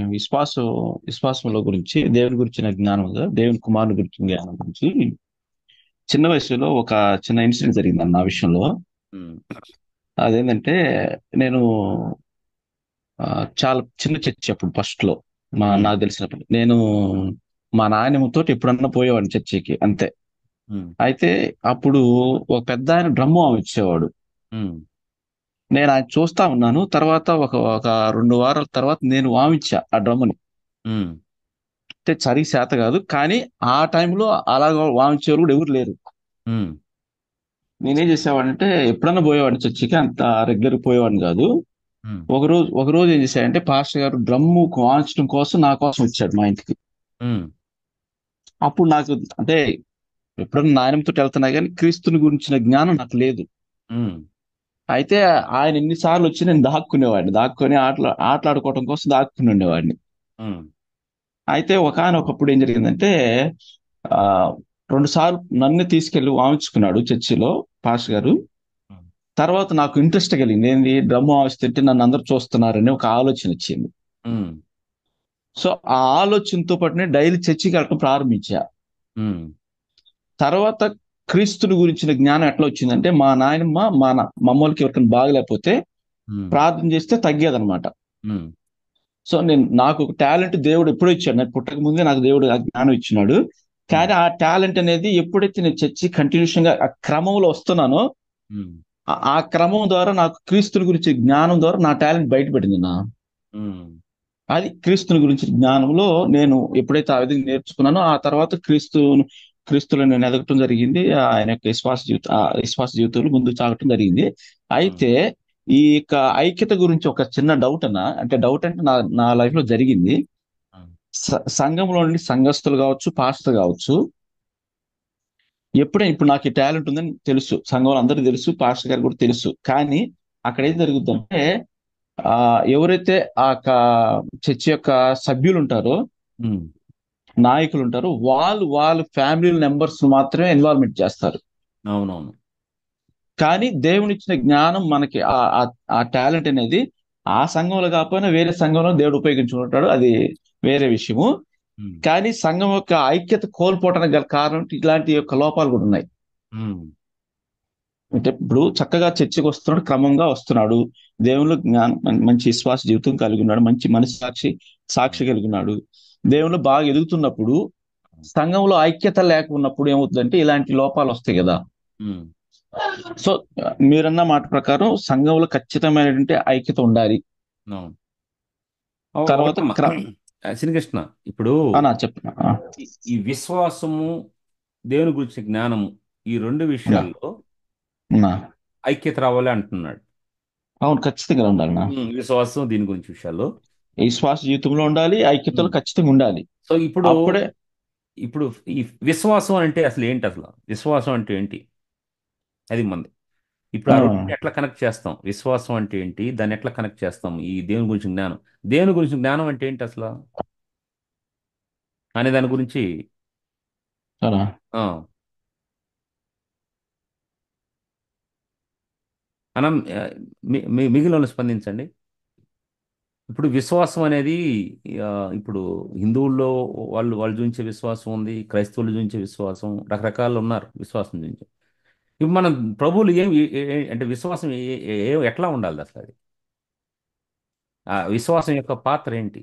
విశ్వాసంలో గురించి దేవుని గురించిన జ్ఞానం కదా, దేవుని కుమారుని గురించిన జ్ఞానం గురించి చిన్న వయసులో ఒక చిన్న ఇన్సిడెంట్ జరిగింది నా విషయంలో.
ఉమ్,
అదేంటంటే నేను ఆ, చాలా చిన్న చర్చి అప్పుడు ఫస్ట్ లో
ఉమ్,
నాకు తెలిసినప్పుడు నేను మా నాయనమ్మతో ఎప్పుడన్నా పోయేవాడిని చర్చికి అంతే.
ఉమ్,
అయితే అప్పుడు ఒక పెద్ద ఆయన డ్రమ్ము ఆమె ఇచ్చేవాడు.
ఉమ్,
నేను ఆయన చూస్తా ఉన్నాను. తర్వాత ఒక 2 వారాల తర్వాత నేను వామిచ్చా ఆ డ్రమ్ముని.
ఉమ్,
అంటే సరిగా చేత కాదు, కానీ ఆ టైంలో అలాగ వామించేవారు కూడా ఎవరు లేరు.
ఉమ్,
నేనేం చేసేవాడంటే ఎప్పుడన్నా పోయేవాడిని చర్చికి, అంత రెగ్యులర్ పోయేవాడిని కాదు.
ఉమ్,
ఒక రోజు ఏం చేశాడంటే పాస్టర్ గారు డ్రమ్ము వాయించడం కోసం నా కోసం వచ్చాడు మా ఇంటికి.
ఉమ్,
అప్పుడు నాకు అంటే ఎప్పుడన్నా నాయనమ్మతో వెళ్తున్నా కానీ క్రీస్తుని గురించిన జ్ఞానం నాకు లేదు.
ఉమ్,
అయితే ఆయన ఎన్నిసార్లు వచ్చి నేను దాక్కుని ఆటలాడుకోవడం కోసం దాక్కుని ఉండేవాడిని.
ఉమ్,
అయితే ఒకనొకప్పుడు ఏం జరిగిందంటే ఆ 2 సార్లు నన్ను తీసుకెళ్లి వాయించుకున్నాడు చర్చిలో పాస్టర్ గారు.
ఉమ్,
తర్వాత నాకు ఇంట్రెస్ట్ కలిగింది, ఏంది డ్రమ్ము వాయిస్తుంటే నన్ను అందరు చూస్తున్నారని ఒక ఆలోచన వచ్చింది.
ఉమ్,
సో ఆ ఆలోచనతో పాటు నేను డైలీ చర్చికి వెళ్ళడం ప్రారంభించా.
ఉమ్,
తర్వాత క్రీస్తుని గురించిన జ్ఞానం ఎట్లా వచ్చిందంటే మా నాయనమ్మ మా అమ్మోళ్ళకి ఎవరికైనా బాగలేకపోతే
ఉమ్,
ప్రార్థన చేస్తే తగ్గేదనమాట.
ఉమ్,
సో నాకు ఒక టాలెంట్ దేవుడు ఎప్పుడో ఇచ్చాడు. నాకు పుట్టక ముందే నాకు దేవుడు ఆ జ్ఞానం ఇచ్చినాడు. కానీ ఆ టాలెంట్ అనేది ఎప్పుడైతే నేను చర్చి కంటిన్యూషన్ గా ఆ క్రమంలో వస్తున్నానో
ఉమ్,
ఆ క్రమం ద్వారా నాకు క్రీస్తుని గురించి జ్ఞానం ద్వారా నా టాలెంట్ బయటపడింది
ఉమ్,
అది క్రీస్తుని గురించి జ్ఞానంలో నేను ఎప్పుడైతే ఆ విధంగా నేర్చుకున్నానో ఆ తర్వాత క్రీస్తులో నేను ఎదగటం జరిగింది. ఆయన యొక్క విశ్వాస జీవితంలో ముందుకు సాగటం జరిగింది.
ఉమ్,
అయితే ఈ యొక్క ఐక్యత గురించి ఒక చిన్న డౌట్ అంటే డౌట్ అంటే నా లైఫ్ లో జరిగింది.
ఉమ్,
సంఘంలో నుండి సంఘస్థులు కావచ్చు, పాస్టర్ కావచ్చు, ఎప్పుడైనా ఇప్పుడు నాకు ఈ టాలెంట్ ఉందని తెలుసు, సంఘంలో అందరికీ తెలుసు, పాస్టర్ గారు కూడా తెలుసు. కానీ అక్కడ ఏం జరుగుతుందంటే ఆ ఎవరైతే చర్చి యొక్క సభ్యులు ఉంటారో,
ఉమ్,
నాయకులు ఉంటారో, వాళ్ళ ఫ్యామిలీ మెంబర్స్ మాత్రమే ఇన్వాల్వ్మెంట్ చేస్తారు.
అవునవును.
కానీ దేవునిచ్చిన జ్ఞానం మనకి ఆ టాలెంట్ అనేది ఆ సంఘంలో కాకపోయినా వేరే సంఘంలో దేవుడు ఉపయోగించుకుంటాడు, అది వేరే విషయము.
ఉమ్,
కానీ సంఘం యొక్క ఐక్యత కోల్పోవడానికి గల కారణం ఇలాంటి యొక్క లోపాలు కూడా ఉన్నాయి.
ఉమ్,
అంటే ఇప్పుడు చక్కగా చర్చికి వస్తున్నాడు, క్రమంగా వస్తున్నాడు, దేవుళ్ళు మంచి విశ్వాస జీవితం కలిగి ఉన్నాడు, మంచి సాక్షి కలిగి ఉన్నాడు, దేవుళ్ళు బాగా ఎదుగుతున్నప్పుడు సంఘంలో ఐక్యత లేకున్నప్పుడు ఏమవుతుందంటే ఇలాంటి లోపాలు వస్తాయి కదా.
ఉమ్,
సో మీరన్న మాట ప్రకారం సంఘంలో ఖచ్చితమైనటువంటి ఐక్యత ఉండాలి.
అవును.
తర్వాత
శ్రీకృష్ణ, ఇప్పుడు
చెప్పిన
ఈ విశ్వాసము, దేవుని గురించి జ్ఞానము, ఈ రెండు విషయాల్లో ఐక్యత రావాలి అంటున్నాడు.
అవును, ఖచ్చితంగా ఉండాలి.
విశ్వాసం దీని గురించి విషయాల్లో
విశ్వాస జీవితంలో ఉండాలి, ఐక్యతలో ఖచ్చితంగా ఉండాలి.
సో ఇప్పుడు
అప్పుడే
ఇప్పుడు ఈ విశ్వాసం అంటే అసలు ఏంటి? అసలు విశ్వాసం అంటే ఏంటి? అది మంది ఇప్పుడు ఆ రెండు ఎట్లా కనెక్ట్ చేస్తాం? విశ్వాసం అంటే ఏంటి, దాన్ని ఎట్లా కనెక్ట్ చేస్తాం? ఈ దేవుని గురించి జ్ఞానం, దేవుని గురించి జ్ఞానం అంటే ఏంటి అసలు అనే దాని గురించి మనం మిగిలిన వాళ్ళు స్పందించండి. ఇప్పుడు విశ్వాసం అనేది ఇప్పుడు హిందువుల్లో వాళ్ళు చూపించే విశ్వాసం ఉంది, క్రైస్తవులు చూపించే విశ్వాసం, రకరకాలు ఉన్నారు విశ్వాసం చూపించే. ఇప్పుడు మనం ప్రభువులు అంటే విశ్వాసం ఎట్లా ఉండాలి అసలు? అది ఆ విశ్వాసం యొక్క పాత్ర ఏంటి?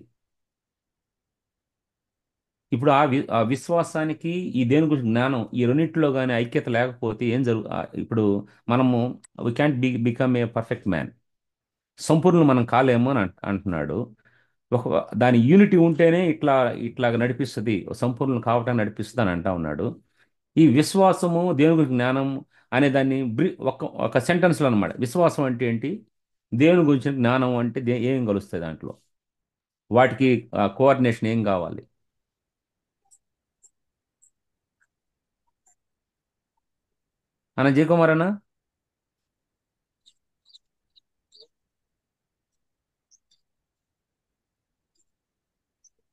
ఇప్పుడు ఆ విశ్వాసానికి ఈ దేని గురించి జ్ఞానం, ఈ రెండింటిలో కానీ ఐక్యత లేకపోతే ఏం ఇప్పుడు మనము we can't become a perfect man, సంపూర్ణులు మనం కాలేము అని అంటున్నాడు. దాని యూనిటీ ఉంటేనే ఇట్లాగ నడిపిస్తుంది, సంపూర్ణులు కావటాన్ని నడిపిస్తుంది అని అంటా ఉన్నాడు. ఈ విశ్వాసము, దేవుని గురించి జ్ఞానం అనే దాన్ని ఒక సెంటెన్స్లో అనమాట. విశ్వాసం అంటే ఏంటి, దేవుని గురించిన జ్ఞానం అంటే ఏం కలుస్తాయి దాంట్లో, వాటికి కోఆర్డినేషన్ ఏం కావాలి? అన్న జయకుమార్ అన్న.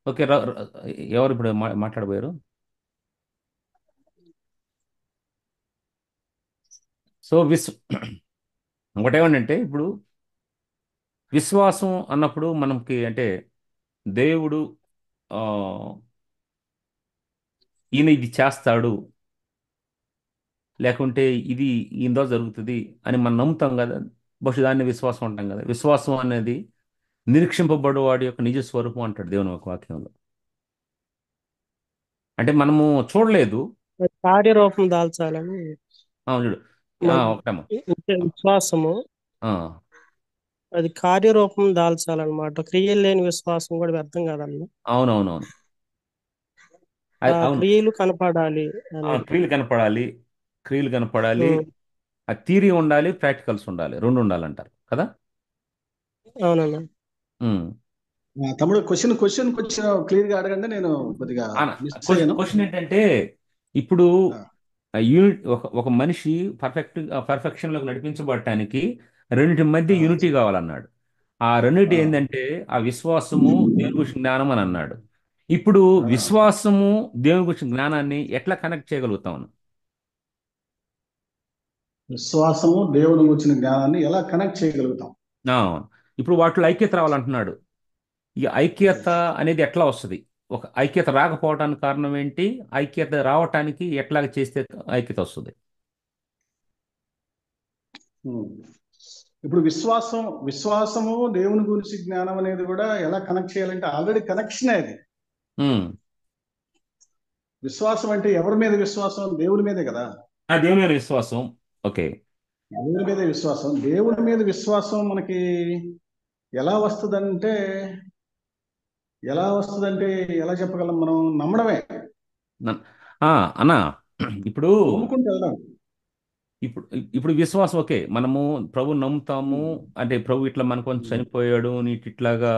ఓకే, ఎవరు ఇప్పుడు మాట్లాడబోయారు? సో ఒకటేమంటే ఇప్పుడు విశ్వాసం అన్నప్పుడు మనకి అంటే దేవుడు ఈయన ఇది చేస్తాడు, లేకుంటే ఇది ఈయనతో జరుగుతుంది అని మనం నమ్ముతాం కదా, బహుశా దాన్ని విశ్వాసం అంటాం కదా. విశ్వాసం అనేది నిరీక్షింపబడు వాడి యొక్క నిజ స్వరూపం అంటాడు దేవుని ఒక వాక్యంలో. అంటే మనము చూడలేదు,
కార్యరూపం దాల్చాలని.
చూడు ఒకటమ్మా,
విశ్వాసము అది కార్యరూపం దాల్చాలన్నమాట. క్రియలు లేని విశ్వాసం కూడా వ్యర్థం కాదన్న.
అవునవునవును,
క్రియలు కనపడాలి,
క్రియలు కనపడాలి, ఆ థియరీ ఉండాలి, ప్రాక్టికల్స్ ఉండాలి, రెండు ఉండాలంటారు కదా.
అవునన్నా.
తమ్ముడు క్వశ్చన్ కొంచెం క్లియర్ గా అడగండి, నేను కొద్దిగా
క్వశ్చన్ ఏంటంటే ఇప్పుడు ఒక మనిషి పర్ఫెక్షన్ లోకి నడిపించబడటానికి రెండింటి మధ్య యూనిటీ కావాలన్నాడు. ఆ రెండింటి ఏంటంటే ఆ విశ్వాసము, దేవుని గురించి జ్ఞానం అని అన్నాడు. ఇప్పుడు విశ్వాసము, దేవుని గురించి జ్ఞానాన్ని ఎట్లా కనెక్ట్ చేయగలుగుతాం?
విశ్వాసము, దేవుని గురించిన జ్ఞానాన్ని ఎలా కనెక్ట్ చేయగలుగుతాం?
ఇప్పుడు వాటిలో ఐక్యత రావాలంటున్నాడు. ఈ ఐక్యత అనేది ఎట్లా వస్తుంది? ఒక ఐక్యత రాకపోవడానికి కారణం ఏంటి? ఐక్యత రావటానికి ఎట్లాగ చేస్తే ఐక్యత వస్తుంది?
ఇప్పుడు విశ్వాసము దేవుని గురించి జ్ఞానం అనేది కూడా ఎలా కనెక్ట్ చేయాలంటే ఆల్రెడీ కనెక్షన్ అది. విశ్వాసం అంటే ఎవరి మీద విశ్వాసం? దేవుని మీదే కదా.
దేవుని మీద విశ్వాసం. ఓకే,
దేవుని మీద విశ్వాసం. దేవుని మీద విశ్వాసం మనకి ఎలా వస్తుందంటే ఎలా చెప్పగలం? మనం నమ్మడమే.
అన్నా ఇప్పుడు
నమ్ముకుంటూ వెళ్దాం.
ఇప్పుడు విశ్వాసం ఓకే, మనము ప్రభు నమ్ముతాము అంటే ప్రభు ఇట్లా మన కొంచెం చనిపోయాడు, ఇట్లాగా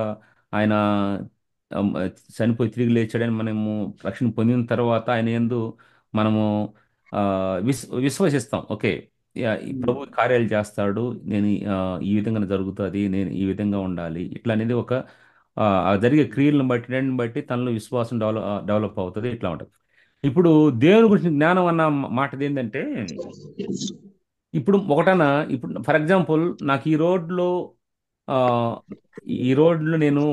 ఆయన చనిపోయి తిరిగి లేచాడని మనము రక్షణ పొందిన తర్వాత ఆయన యందు మనము విశ్వసిస్తాం. ఓకే, ఈ ప్రభు కార్యాలు చేస్తాడు, నేను ఈ విధంగా జరుగుతుంది, నేను ఈ విధంగా ఉండాలి ఇట్లా అనేది ఒక జరిగే క్రియలను బట్టి తనలో విశ్వాసం డెవలప్ అవుతుంది, ఇట్లా ఉంటుంది. ఇప్పుడు దేవుని గురించి జ్ఞానం అన్న మాట ఏంటంటే, ఇప్పుడు ఇప్పుడు ఫర్ ఎగ్జాంపుల్ నాకు ఈ రోడ్లో నేను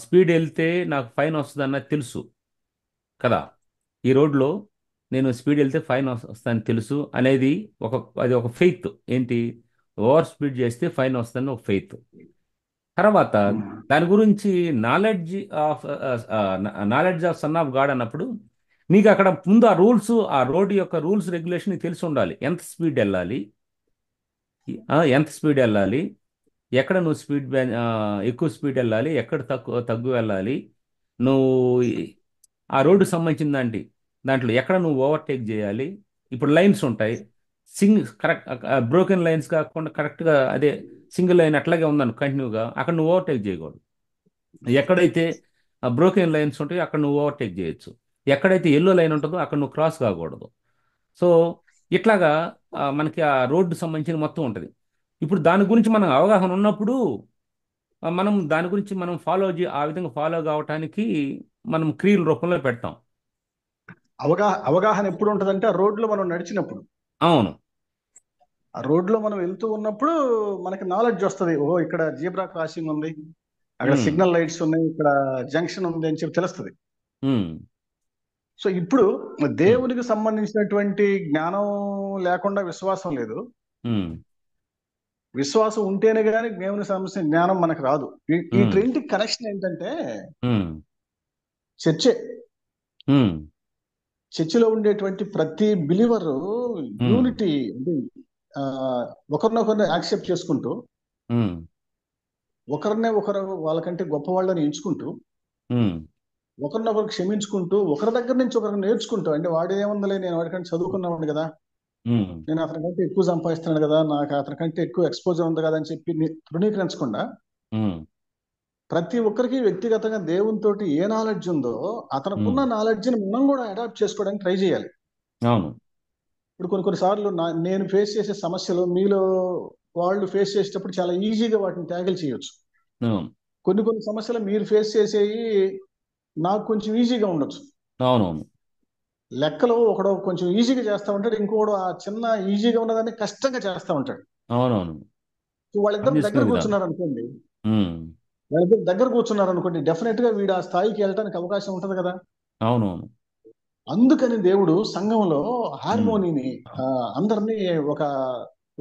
స్పీడ్ వెళ్తే నాకు ఫైన్ వస్తుంది అన్నది తెలుసు కదా. ఈ రోడ్లో నేను స్పీడ్ వెళ్తే ఫైన్ వస్తుందని తెలుసు అనేది అది ఒక ఫెయిత్. ఏంటి? ఓవర్ స్పీడ్ చేస్తే ఫైన్ వస్తుందని ఒక ఫెయిత్. తర్వాత దాని గురించి knowledge of son of God అన్నప్పుడు నీకు అక్కడ ముందు ఆ రోడ్డు యొక్క రూల్స్ రెగ్యులేషన్ తెలిసి ఉండాలి. ఎంత స్పీడ్ వెళ్ళాలి, ఎక్కడ నువ్వు ఎక్కువ స్పీడ్ వెళ్ళాలి, ఎక్కడ తగ్గు వెళ్ళాలి, నువ్వు ఆ రోడ్డుకు సంబంధించిన దాంట్లో ఎక్కడ నువ్వు ఓవర్టేక్ చేయాలి. ఇప్పుడు లైన్స్ ఉంటాయి, కరెక్ట్ బ్రోకెన్ లైన్స్ కాకుండా కరెక్ట్గా అదే సింగిల్ లైన్ అట్లాగే ఉందని కంటిన్యూగా అక్కడ నువ్వు ఓవర్టేక్ చేయకూడదు. ఎక్కడైతే బ్రోకెన్ లైన్స్ ఉంటాయో అక్కడ నువ్వు ఓవర్టేక్ చేయొచ్చు. ఎక్కడైతే ఎల్లో లైన్ ఉంటుందో అక్కడ నువ్వు క్రాస్ కాకూడదు. సో ఇట్లాగా మనకి ఆ రోడ్డు సంబంధించిన మొత్తం ఉంటుంది. ఇప్పుడు దాని గురించి మనం అవగాహన ఉన్నప్పుడు మనం దాని గురించి మనం ఆ విధంగా ఫాలో కావటానికి మనం క్రియల రూపంలో పెడతాం.
అవగాహన ఎప్పుడు ఉంటుందంటే ఆ రోడ్లో మనం నడిచినప్పుడు.
అవును,
ఆ రోడ్లో మనం వెళ్తూ ఉన్నప్పుడు మనకి నాలెడ్జ్ వస్తుంది. ఓ ఇక్కడ జీబ్రా క్రాసింగ్ ఉంది, అక్కడ సిగ్నల్ లైట్స్ ఉన్నాయి, ఇక్కడ జంక్షన్ ఉంది అని చెప్పి తెలుస్తుంది. సో ఇప్పుడు దేవునికి సంబంధించినటువంటి జ్ఞానం లేకుండా విశ్వాసం లేదు. విశ్వాసం ఉంటేనే కానీ దేవునికి సంబంధించిన జ్ఞానం మనకు రాదు. ఈ రెండింటి కనెక్షన్ ఏంటంటే చర్చిలో ఉండేటువంటి ప్రతి బిలీవర్ యూనిటీ అంటే ఒకరినొకరిని యాక్సెప్ట్ చేసుకుంటూ ఒకరు వాళ్ళకంటే గొప్ప వాళ్ళని ఎంచుకుంటూ ఒకరినొకరు క్షమించుకుంటూ ఒకరి దగ్గర నుంచి ఒకరికి నేర్చుకుంటూ, అంటే వాడు ఏముందలే నేను వాడికంటే చదువుకున్నాడు కదా, నేను అతనికంటే ఎక్కువ సంపాదిస్తున్నాను కదా, నాకు అతనికంటే ఎక్కువ ఎక్స్పోజర్ ఉంది కదా అని చెప్పి తృణీకరించకుండా ప్రతి ఒక్కరికి వ్యక్తిగతంగా దేవునితో ఏ నాలెడ్జ్ ఉందో అతనుకున్న నాలెడ్జ్ని మనం కూడా అడాప్ట్ చేసుకోవడానికి ట్రై చేయాలి.
అవును,
ఇప్పుడు కొన్నిసార్లు నేను ఫేస్ చేసే సమస్యలు మీలో వాళ్ళు ఫేస్ చేసేటప్పుడు చాలా ఈజీగా వాటిని ట్యాకిల్ చేయొచ్చు. కొన్ని సమస్యలు మీరు ఫేస్ చేసేవి నాకు కొంచెం ఈజీగా ఉండొచ్చు.
అవునవును,
లెక్కలో ఒకడు కొంచెం ఈజీగా చేస్తా ఉంటాడు, ఇంకోడు ఆ చిన్న ఈజీగా ఉన్నదాన్ని కష్టంగా చేస్తా ఉంటాడు.
అవునవును,
వాళ్ళిద్దరు దగ్గర కూర్చున్నారు అనుకోండి, డెఫినెట్ గా వీడు ఆ స్థాయికి వెళ్ళడానికి అవకాశం ఉంటది కదా.
అవునవును,
అందుకని దేవుడు సంఘంలో హార్మోనీని అందరినీ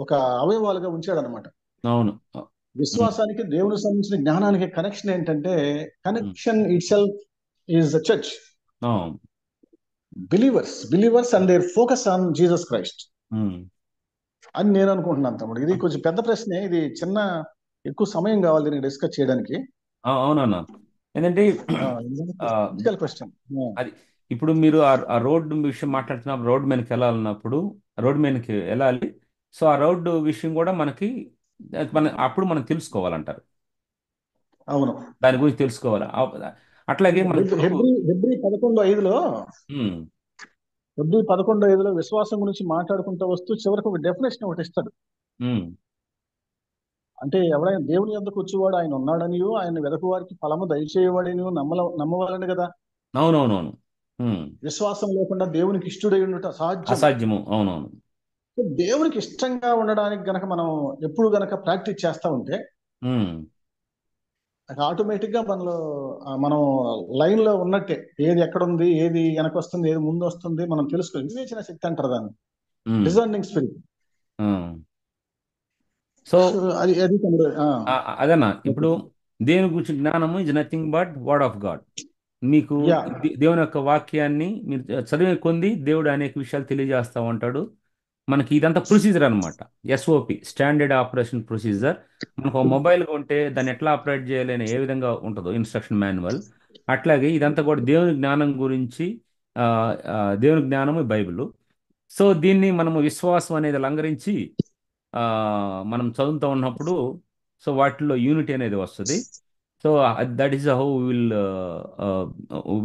ఒక అవయవాలుగా ఉంచాడు అనమాట.
అవును,
విశ్వాసానికి దేవునికి సంబంధించిన జ్ఞానానికి కనెక్షన్ ఏంటంటే connection itself is the church. Believers and their focus on Jesus Christ అని నేను అనుకుంటున్నాను తమ్ముడు. ఇది కొంచెం పెద్ద ప్రశ్నే, ఇది చిన్న ఎక్కువ సమయం కావాలి దీన్ని డిస్కస్ చేయడానికి.
అవునన్నా, ఏంటంటే
క్వశ్చన్
అది ఇప్పుడు మీరు ఆ రోడ్డు విషయం మాట్లాడుతున్నప్పుడు రోడ్ మీదకి వెళ్ళాలి. సో ఆ రోడ్డు విషయం కూడా అప్పుడు మనం తెలుసుకోవాలంటారు.
అవును,
దాని గురించి తెలుసుకోవాలి. అట్లాగే
హెబ్రీ 11:5లో విశ్వాసం గురించి మాట్లాడుకుంటూ వస్తూ చివరికి ఒక డెఫినేషన్ ఒకటి ఇస్తాడు. అంటే ఎవరైనా దేవుని యొద్దకు వచ్చేవాడు ఆయన ఉన్నాడనియో, ఆయన వెదకు వారికి ఫలము దయచేయవాడని నమ్మవాలని కదా.
అవునవునవును,
విశ్వాసం లేకుండా దేవునికి ఇష్టడై ఉండట
అసాధ్యము. అవునవును,
దేవునికి ఇష్టంగా ఉండడానికి గనక మనం ఎప్పుడు గనక ప్రాక్టీస్ చేస్తా ఉంటే ఆటోమేటిక్ గా మనలో మనం లైన్ లో ఉన్నట్టే, ఏది ఎక్కడ ఉంది, ఏది వెనక వస్తుంది, ఏది ముందు వస్తుంది, మనం తెలుసుకోవాలి. వివేచన శక్తి అంటారు దాన్ని,
ఉమ్,
డిజర్నింగ్ స్పిరిట్.
ఉమ్. సో
సో అది అది తమ్ముడు.
అదన్నా
ఓకే.
ఇప్పుడు దేవుని గురించి జ్ఞానము is nothing but word of God. మీకు
యా.
దేవుని యొక్క వాక్యాన్ని మీరు చదివే కొంది దేవుడు అనేక విషయాలు తెలియజేస్తూ ఉంటాడు. మనకి ఇదంతా ప్రొసీజర్ అనమాట. SOP, standard operation procedure. మనకు ఒక మొబైల్ ఉంటే దాన్ని ఎట్లా ఆపరేట్ చేయాలి అని ఏ విధంగా ఉంటుందో ఇన్స్ట్రక్షన్ మాన్యువల్, అట్లాగే ఇదంతా కూడా దేవుని జ్ఞానం గురించి. ఆ, దేవుని జ్ఞానము బైబిల్. సో దీన్ని మనము విశ్వాసం అనేది లంఘరించి ఆ, మనం చదువుతూ ఉన్నప్పుడు సో వాటిల్లో యూనిటీ అనేది వస్తుంది. So that is how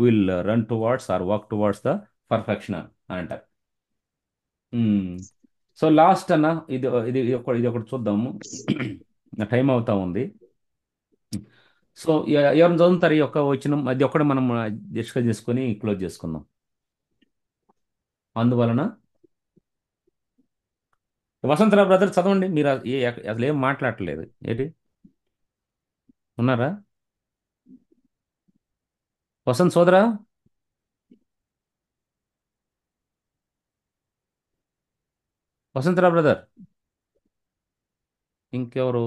will run towards are walk towards the perfection అని అంటారు. సో లాస్ట్ అన్న ఇది ఇది ఇది ఒకటి చూద్దాము. టైం అవుతా ఉంది. సో ఎవరిని చదువుతారు ఈ యొక్క వచనం, అది ఒక్కటి మనం డిస్కస్ చేసుకొని క్లోజ్ చేసుకుందాం. అందువలన వసంతరావు బ్రదర్ చదవండి మీరు. అసలు ఏం మాట్లాడట్లేదు ఏంటి, ఉన్నారా వసంత్ సోదరా? వసంతరావు బ్రదర్, ఇంకెవరు?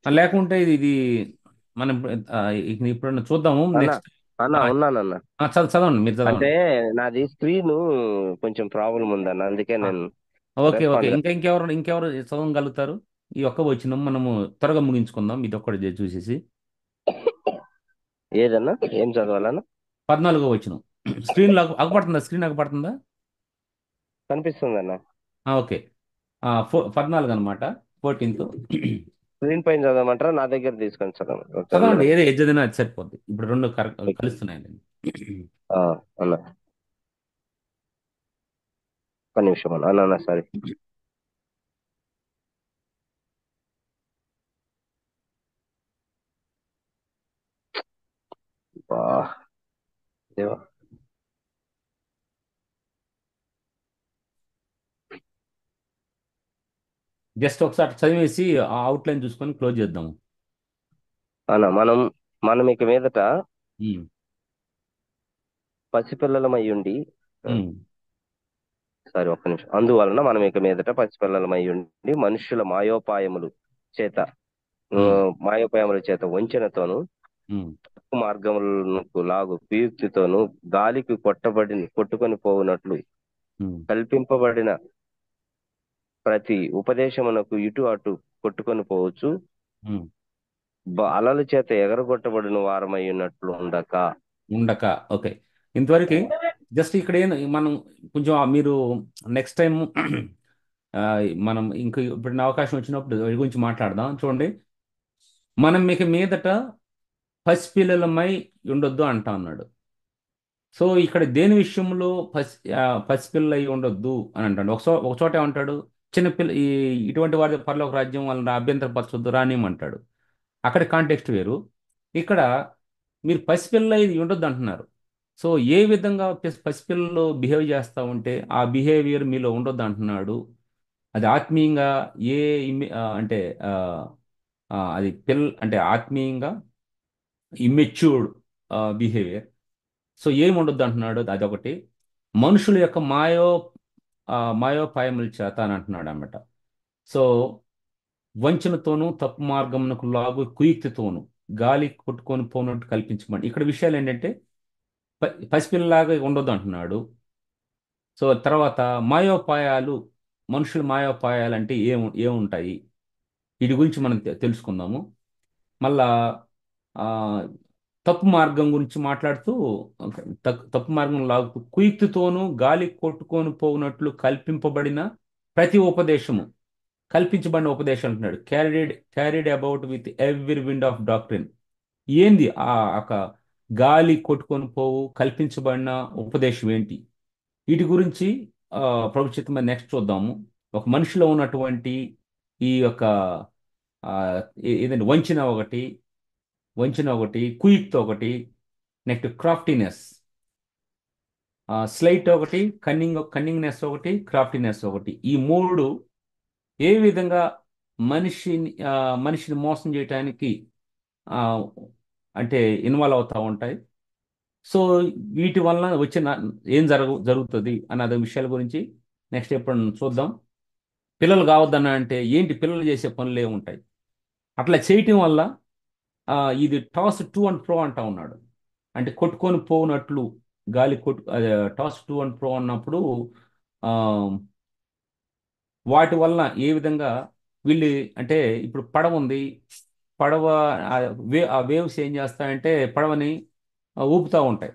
లేకుంటే ఇది ఇది మనం ఇప్పుడన్నా చూద్దాము
అన్న
నెక్స్ట్.
అన్న ఉన్నానన్న.
చదవండి, మీరు
అంటే
చదవండి.
నాది స్క్రీన్ కొంచెం ప్రాబ్లం ఉందన్న, అందుకే
ఆ,
నేను
ఓకే ఓకే.
రెస్పాండ్.
ఇంకెవరు చదవగలుగుతారు? ఈ ఒక్క వచనం మనము త్వరగా ముగించుకుందాం, ఇది ఒక్కటి చూసేసి.
ఏదన్నా ఏం చదవాలన్నా?
14వ వచనం. స్క్రీన్ అగపడుతుందా? స్క్రీన్ అగపడుతుందా?
కనిపిస్తుందన్న.
ఓకే. 14 అనమాట, 14th.
స్క్రీన్ పైన చదవమంటారా? నా దగ్గర తీసుకొని
చదవండి,
చదవమంటారా?
ఏదో ఎజ్జదినా అది సరిపోద్ది. ఇప్పుడు రెండు కలుస్తున్నాయండి.
ఆ, అన్న ఒక్క నిమిషం అన్న. అన్న సరే. బా దేవా.
జస్ట్ ఒకసారి చదివేసి ఆ అవుట్లైన్ చూసుకొని క్లోజ్ చేద్దాము.
అన్న మనం ఇక మీదట
ఉమ్,
పసిపిల్లలమై ఉండి,
ఉమ్,
సరే ఒక్క నిమిషం. అందువలన మనం ఇక మీదట పసిపిల్లలమై ఉండి మనుషుల
ఉమ్,
మాయోపాయముల చేత వంచనతోను
ఉమ్,
మార్గములకు లాగు కుయుక్తితోను గాలికి కొట్టుకొని పోవునట్లు
ఉమ్,
కల్పింపబడిన ప్రతి ఉపదేశమునకు ఇటు అటు కొట్టుకొని పోవచ్చు,
ఉమ్.
అలల చేత ఎగరగొట్టబడిన వారమై ఉన్నట్లు
ఉండక. ఓకే, ఇంతవరకు జస్ట్ ఇక్కడ మనం కొంచెం మీరు నెక్స్ట్ టైం మనం ఇంకా ఇప్పుడు అవకాశం వచ్చినప్పుడు వీటి గురించి మాట్లాడదాం. చూడండి, మనం మీకు మీదట పసిపిల్లలమై ఉండొద్దు అంటా ఉన్నాడు. సో ఇక్కడ దేని విషయంలో పసిపిల్ల అయి ఉండొద్దు అని అంటాడు. ఒక చోట ఏమంటాడు, చిన్నపిల్ల ఇటువంటి వారి పరలోక రాజ్యం వాళ్ళని అభ్యంతరపరచొద్దు రానియమంటాడు. అక్కడ కాంటెక్స్ట్ వేరు. ఇక్కడ మీరు పసిపిల్ల ఇది ఉండొద్దు అంటున్నారు. సో ఏ విధంగా పసిపిల్లలు బిహేవ్ చేస్తూ ఉంటే ఆ బిహేవియర్ మీలో ఉండొద్దు అంటున్నాడు. అది ఆత్మీయంగా ఏ అంటే అది అంటే ఆత్మీయంగా ఇమ్మెచ్యూర్డ్ బిహేవియర్. సో ఏమి ఉండొద్దు అంటున్నాడు, అదొకటి. మనుషుల యొక్క మాయోపాయముల చేత అని అంటున్నాడు అన్నమాట. సో వంచనతోనూ తప్పు మార్గమునకు లాగు కుయుక్తితోనూ గాలి కొట్టుకొని పోనట్టు కల్పించమని. ఇక్కడ విషయాలు ఏంటంటే పసిపిల్లలాగా ఉండొద్దు అంటున్నాడు. సో తర్వాత మాయోపాయాలు, మనుషుల మాయోపాయాలు అంటే ఏముంటాయి, వీటి గురించి మనం తెలుసుకుందాము. మళ్ళా ఆ, తప్పు మార్గం గురించి మాట్లాడుతూ తప్పు మార్గం లాగుతూ కుయుక్తితోనూ గాలి కొట్టుకొని పోనట్లు కల్పింపబడిన ప్రతి ఉపదేశము, కల్పించబడిన ఉపదేశం అంటున్నాడు. Carried about with every wind of doctrine. ఏంది ఆ ఒక గాలి కొట్టుకొని పోవు కల్పించబడిన ఉపదేశం ఏంటి? వీటి గురించి ప్రభు చిత్తమైన నెక్స్ట్ చూద్దాము. ఒక మనిషిలో ఉన్నటువంటి ఈ యొక్క ఏదంటే వంచిన ఒకటి, కుయుక్తి ఒకటి, నెక్స్ట్ క్రాఫ్టీనెస్, స్లైట్ ఒకటి, కన్నింగ్నెస్ ఒకటి, క్రాఫ్టీనెస్ ఒకటి. ఈ మూడు ఏ విధంగా మనిషిని మోసం చేయటానికి ఆ, అంటే ఇన్వాల్వ్ అవుతూ ఉంటాయి. సో వీటి వలన వచ్చిన ఏం జరుగుతుంది అనే విషయాల గురించి నెక్స్ట్ ఎప్పుడు చూద్దాం. పిల్లలు కావద్దన్న అంటే ఏంటి, పిల్లలు చేసే పనులు ఏముంటాయి, అట్లా చేయటం వల్ల ఇది టాస్ టు అండ్ ప్రో అంటా ఉన్నాడు. అంటే కొట్టుకొని పోనట్లు గాలి టాస్ టు అండ్ ప్రో అన్నప్పుడు ఆ, వాటి వలన ఏ విధంగా వీళ్ళు, అంటే ఇప్పుడు పడవ ఉంది, పడవ ఆ వేవ్స్ ఏం చేస్తాయంటే పడవని ఊపుతూ ఉంటాయి.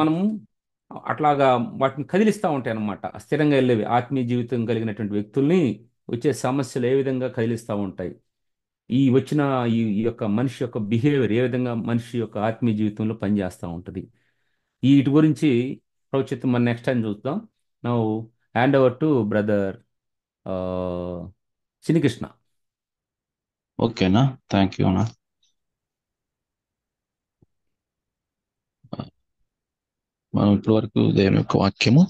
మనం అట్లాగా వాటిని కదిలిస్తూ ఉంటాయి అన్నమాట. స్థిరంగా వెళ్ళేవి ఆత్మీయ జీవితం కలిగినటువంటి వ్యక్తుల్ని వచ్చే సమస్యలు ఏ విధంగా కదిలిస్తూ ఉంటాయి. ఈ వచ్చిన ఈ యొక్క మనిషి యొక్క బిహేవియర్ ఏ విధంగా మనిషి యొక్క ఆత్మీయ జీవితంలో పనిచేస్తూ ఉంటుంది. వీటి గురించి భవిష్యత్తు మనం నెక్స్ట్ టైం చూద్దాం. Now hand over to brother Chinikrishna.
ఓకేనా, థ్యాంక్ యూ అన్న. మనం ఇప్పటి వరకు దేవుని యొక్క వాక్యము,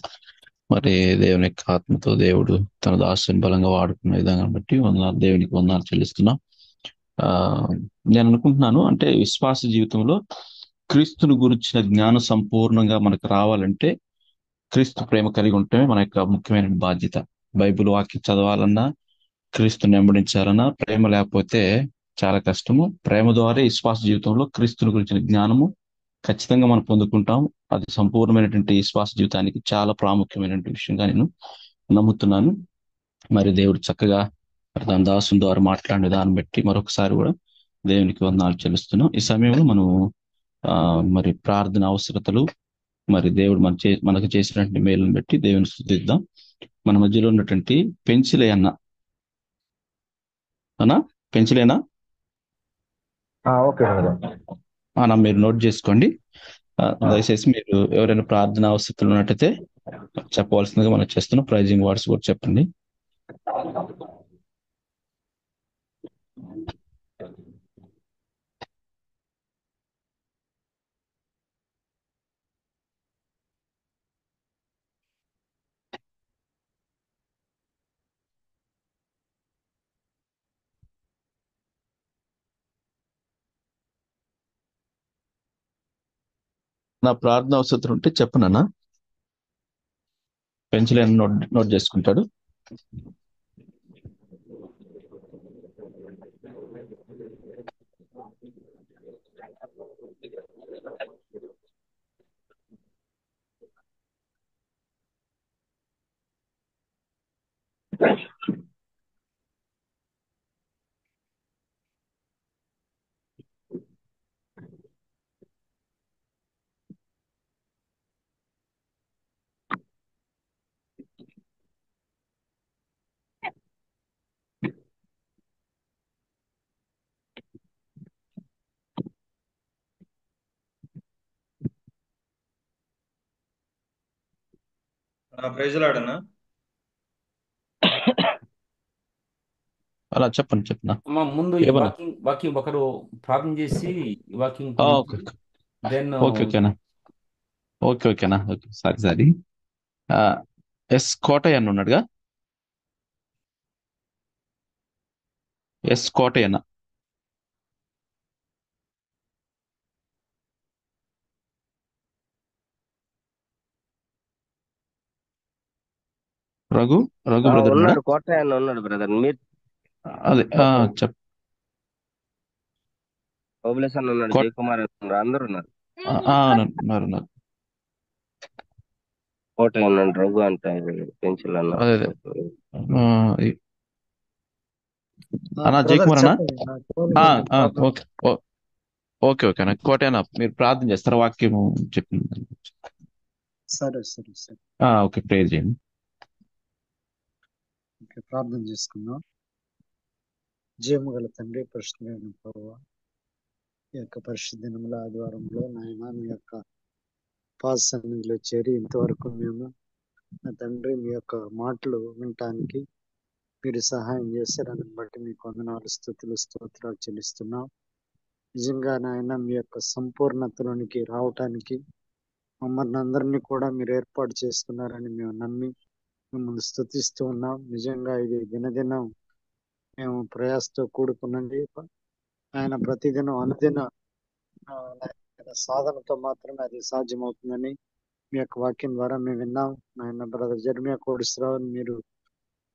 మరి దేవుని యొక్క ఆత్మతో దేవుడు తన దాసుని బలంగా వాడుకున్న విధానం బట్టి దేవునికి వందనాలు చెల్లిస్తున్నాం. ఆ నేను అనుకుంటున్నాను, అంటే విశ్వాస జీవితంలో క్రీస్తుని గురించిన జ్ఞానం సంపూర్ణంగా మనకు రావాలంటే క్రీస్తు ప్రేమ కలిగి ఉంటమే మన యొక్క ముఖ్యమైన బాధ్యత. బైబిల్ వాక్యం చదవాలన్నా, క్రీస్తుని వెంబడించాలన్నా ప్రేమ లేకపోతే చాలా కష్టము. ప్రేమ ద్వారా విశ్వాస జీవితంలో క్రీస్తుని గురించిన జ్ఞానము ఖచ్చితంగా మనం పొందుకుంటాం. అది సంపూర్ణమైనటువంటి విశ్వాస జీవితానికి చాలా ప్రాముఖ్యమైనటువంటి విషయంగా నేను నమ్ముతున్నాను. మరి దేవుడు చక్కగా తన దాసుని ద్వారా మాట్లాడిన దాన్ని బట్టి మరొకసారి కూడా దేవునికి వందనాలు చెల్లిస్తున్నాం. ఈ సమయంలో మనం మరి ప్రార్థన అవసరతలు, మరి దేవుడు మనకు చేసినటువంటి మేలును బట్టి దేవుని స్తుతిద్దాం. మన మధ్యలో ఉన్నటువంటి పెంచిలే అన్నా పెంచిలేనా
ఓకే బ్రదర్.
అన్న మీరు నోట్ చేసుకోండి. దయచేసి మీరు ఎవరైనా ప్రార్థన అవసరతలు ఉన్నట్టయితే చెప్పవలసిందిగా మనం చేస్తున్నాం. ప్రైజింగ్ వర్డ్స్ కూడా చెప్పండి. నా ప్రార్థన అవసరం ఉంటే చెప్పనన్నా, పెంచలేని నోట్ చేసుకుంటాడు.
ప్రైజులాడనా?
అలా చెప్పండి.
ముందు ఈ వాక్యం ఒకరు ప్రార్థన చేసి వాక్యం దెన్
ఓకేనా ఓకేనా ఓకే సారీ ఎస్ కోటయ్య అని ఉన్నాడుగా. ఎస్ కోటయ్యన్న. రఘు బ్రదర్
ఉన్నాడు, కోటయ్య అన్న ఉన్నాడు బ్రదర్. మీరు
అదే చెప్
ఓబులేస్ అన్న ఉన్నాడు, జయకుమార్ ఉన్నారు, అందరు ఉన్నారు.
ఉన్నారు.
కోటయ్య ఉన్నాడు, రఘు అంటే పెన్సిల్ అన్న.
జయకుమార్ అన్న. ఓకే అన్న. కోటయ్య మీరు ప్రార్థన చేస్తారా? వాక్యము చెప్పింది.
సరే.
ఓకే, ప్రేయర్ చేయండి.
ప్రార్థన చేసుకుందాం. జీవము గల తండ్రి, పరిశుద్ధమైన ప్రభువా, ఈ యొక్క పరిశుద్ధ దినముల ఆదివారంలో నాయన మీ యొక్క పాద సన్నిధిలో చేరి ఇంతవరకు మేము నా తండ్రి మీ యొక్క మాటలు వినటానికి మీరు సహాయం చేశారని బట్టి మీకు వందనాలు, స్తుతులు, స్తోత్రాలు చెల్లిస్తున్నాం. నిజంగా నాయన మీ యొక్క సంపూర్ణతలోనికి రావటానికి మమ్మల్ని అందరినీ కూడా మీరు ఏర్పాటు చేసుకున్నారని మేము నమ్మి మిమ్మల్ని స్తుతిస్తూ ఉన్నాం. నిజంగా ఇది దినదినం మేము ప్రయాసతో కూడుకున్నది. ఆయన ప్రతిదినం అనుదిన ఆ, ఆయన సాధనతో మాత్రమే అది సాధ్యమవుతుందని మీ యొక్క వాక్యం ద్వారా మేము విన్నాం. నాయన బ్రదర్ జర్మియా కోడిశ్రావుని మీరు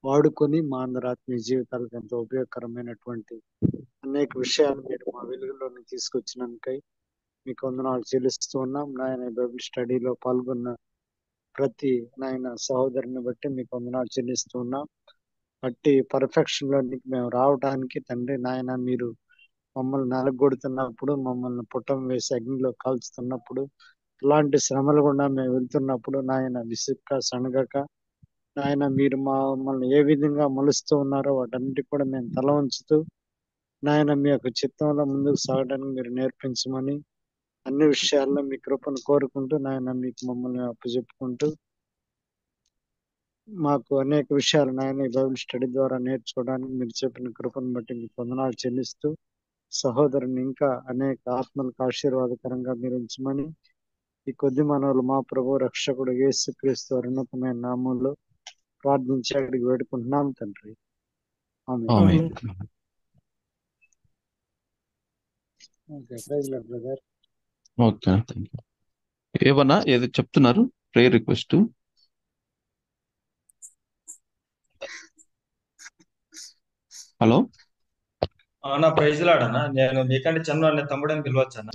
వాడుకొని మా అందరి ఆత్మీయ జీవితాలకు ఎంతో ఉపయోగకరమైనటువంటి అనేక విషయాలు మీరు మా వెలుగులోకి తీసుకొచ్చినందుకై మీకు వందనాలు చెల్లిస్తూ ఉన్నాం. నాయన బైబిల్ స్టడీలో పాల్గొన్న ప్రతి నాయన సహోదరుని బట్టి మీకు వందనాలు చెల్లిస్తూ ఉన్నాం. అట్టి పర్ఫెక్షన్ లోనికి మేము రావడానికి తండ్రి నాయన మీరు మమ్మల్ని నలగొడుతున్నప్పుడు, మమ్మల్ని పుట్టం వేసి అగ్నిలో కాల్చుతున్నప్పుడు, ఇలాంటి శ్రమలు గుండా మేము వెళ్తున్నప్పుడు నాయన విసుక్క సనగక నాయన మీరు మమ్మల్ని ఏ విధంగా మలుస్తూ ఉన్నారో వాటన్నిటి కూడా మేము తల ఉంచుతూ నాయన మీ యొక్క చిత్తంలో ముందుకు సాగడానికి మీరు నేర్పించమని అన్ని విషయాల్లో మీ కృపను కోరుకుంటూ నాయన మీకు మమ్మల్ని అప్పచెప్పుకుంటూ మాకు అనేక విషయాలు నాయన ఈ బైబిల్ స్టడీ ద్వారా నేర్చుకోవడానికి మీరు చెప్పిన కృపను బట్టి మీకు వందనాలు చెల్లిస్తూ సహోదరుని ఇంకా అనేక ఆత్మలకు ఆశీర్వాదకరంగా మీరు ఉంచమని ఈ కొద్ది మనవులు మా ప్రభు రక్షకుడు యేసుక్రీస్తు ఉన్నతమైన నామంలో ప్రార్థించి అడిగి వేడుకుంటున్నాం తండ్రి. ఆమేన్.
ఆమేన్.
Okay, praise Lord brother.
Okay, thank you. ఏమన్నా ఏదో చెప్తున్నారు? Prayer request. హలో
అన్న ప్రైజ్ లాడన్నా, నేను మీకంటే చిన్న తమ్ముడని పిలవచ్చా అన్న?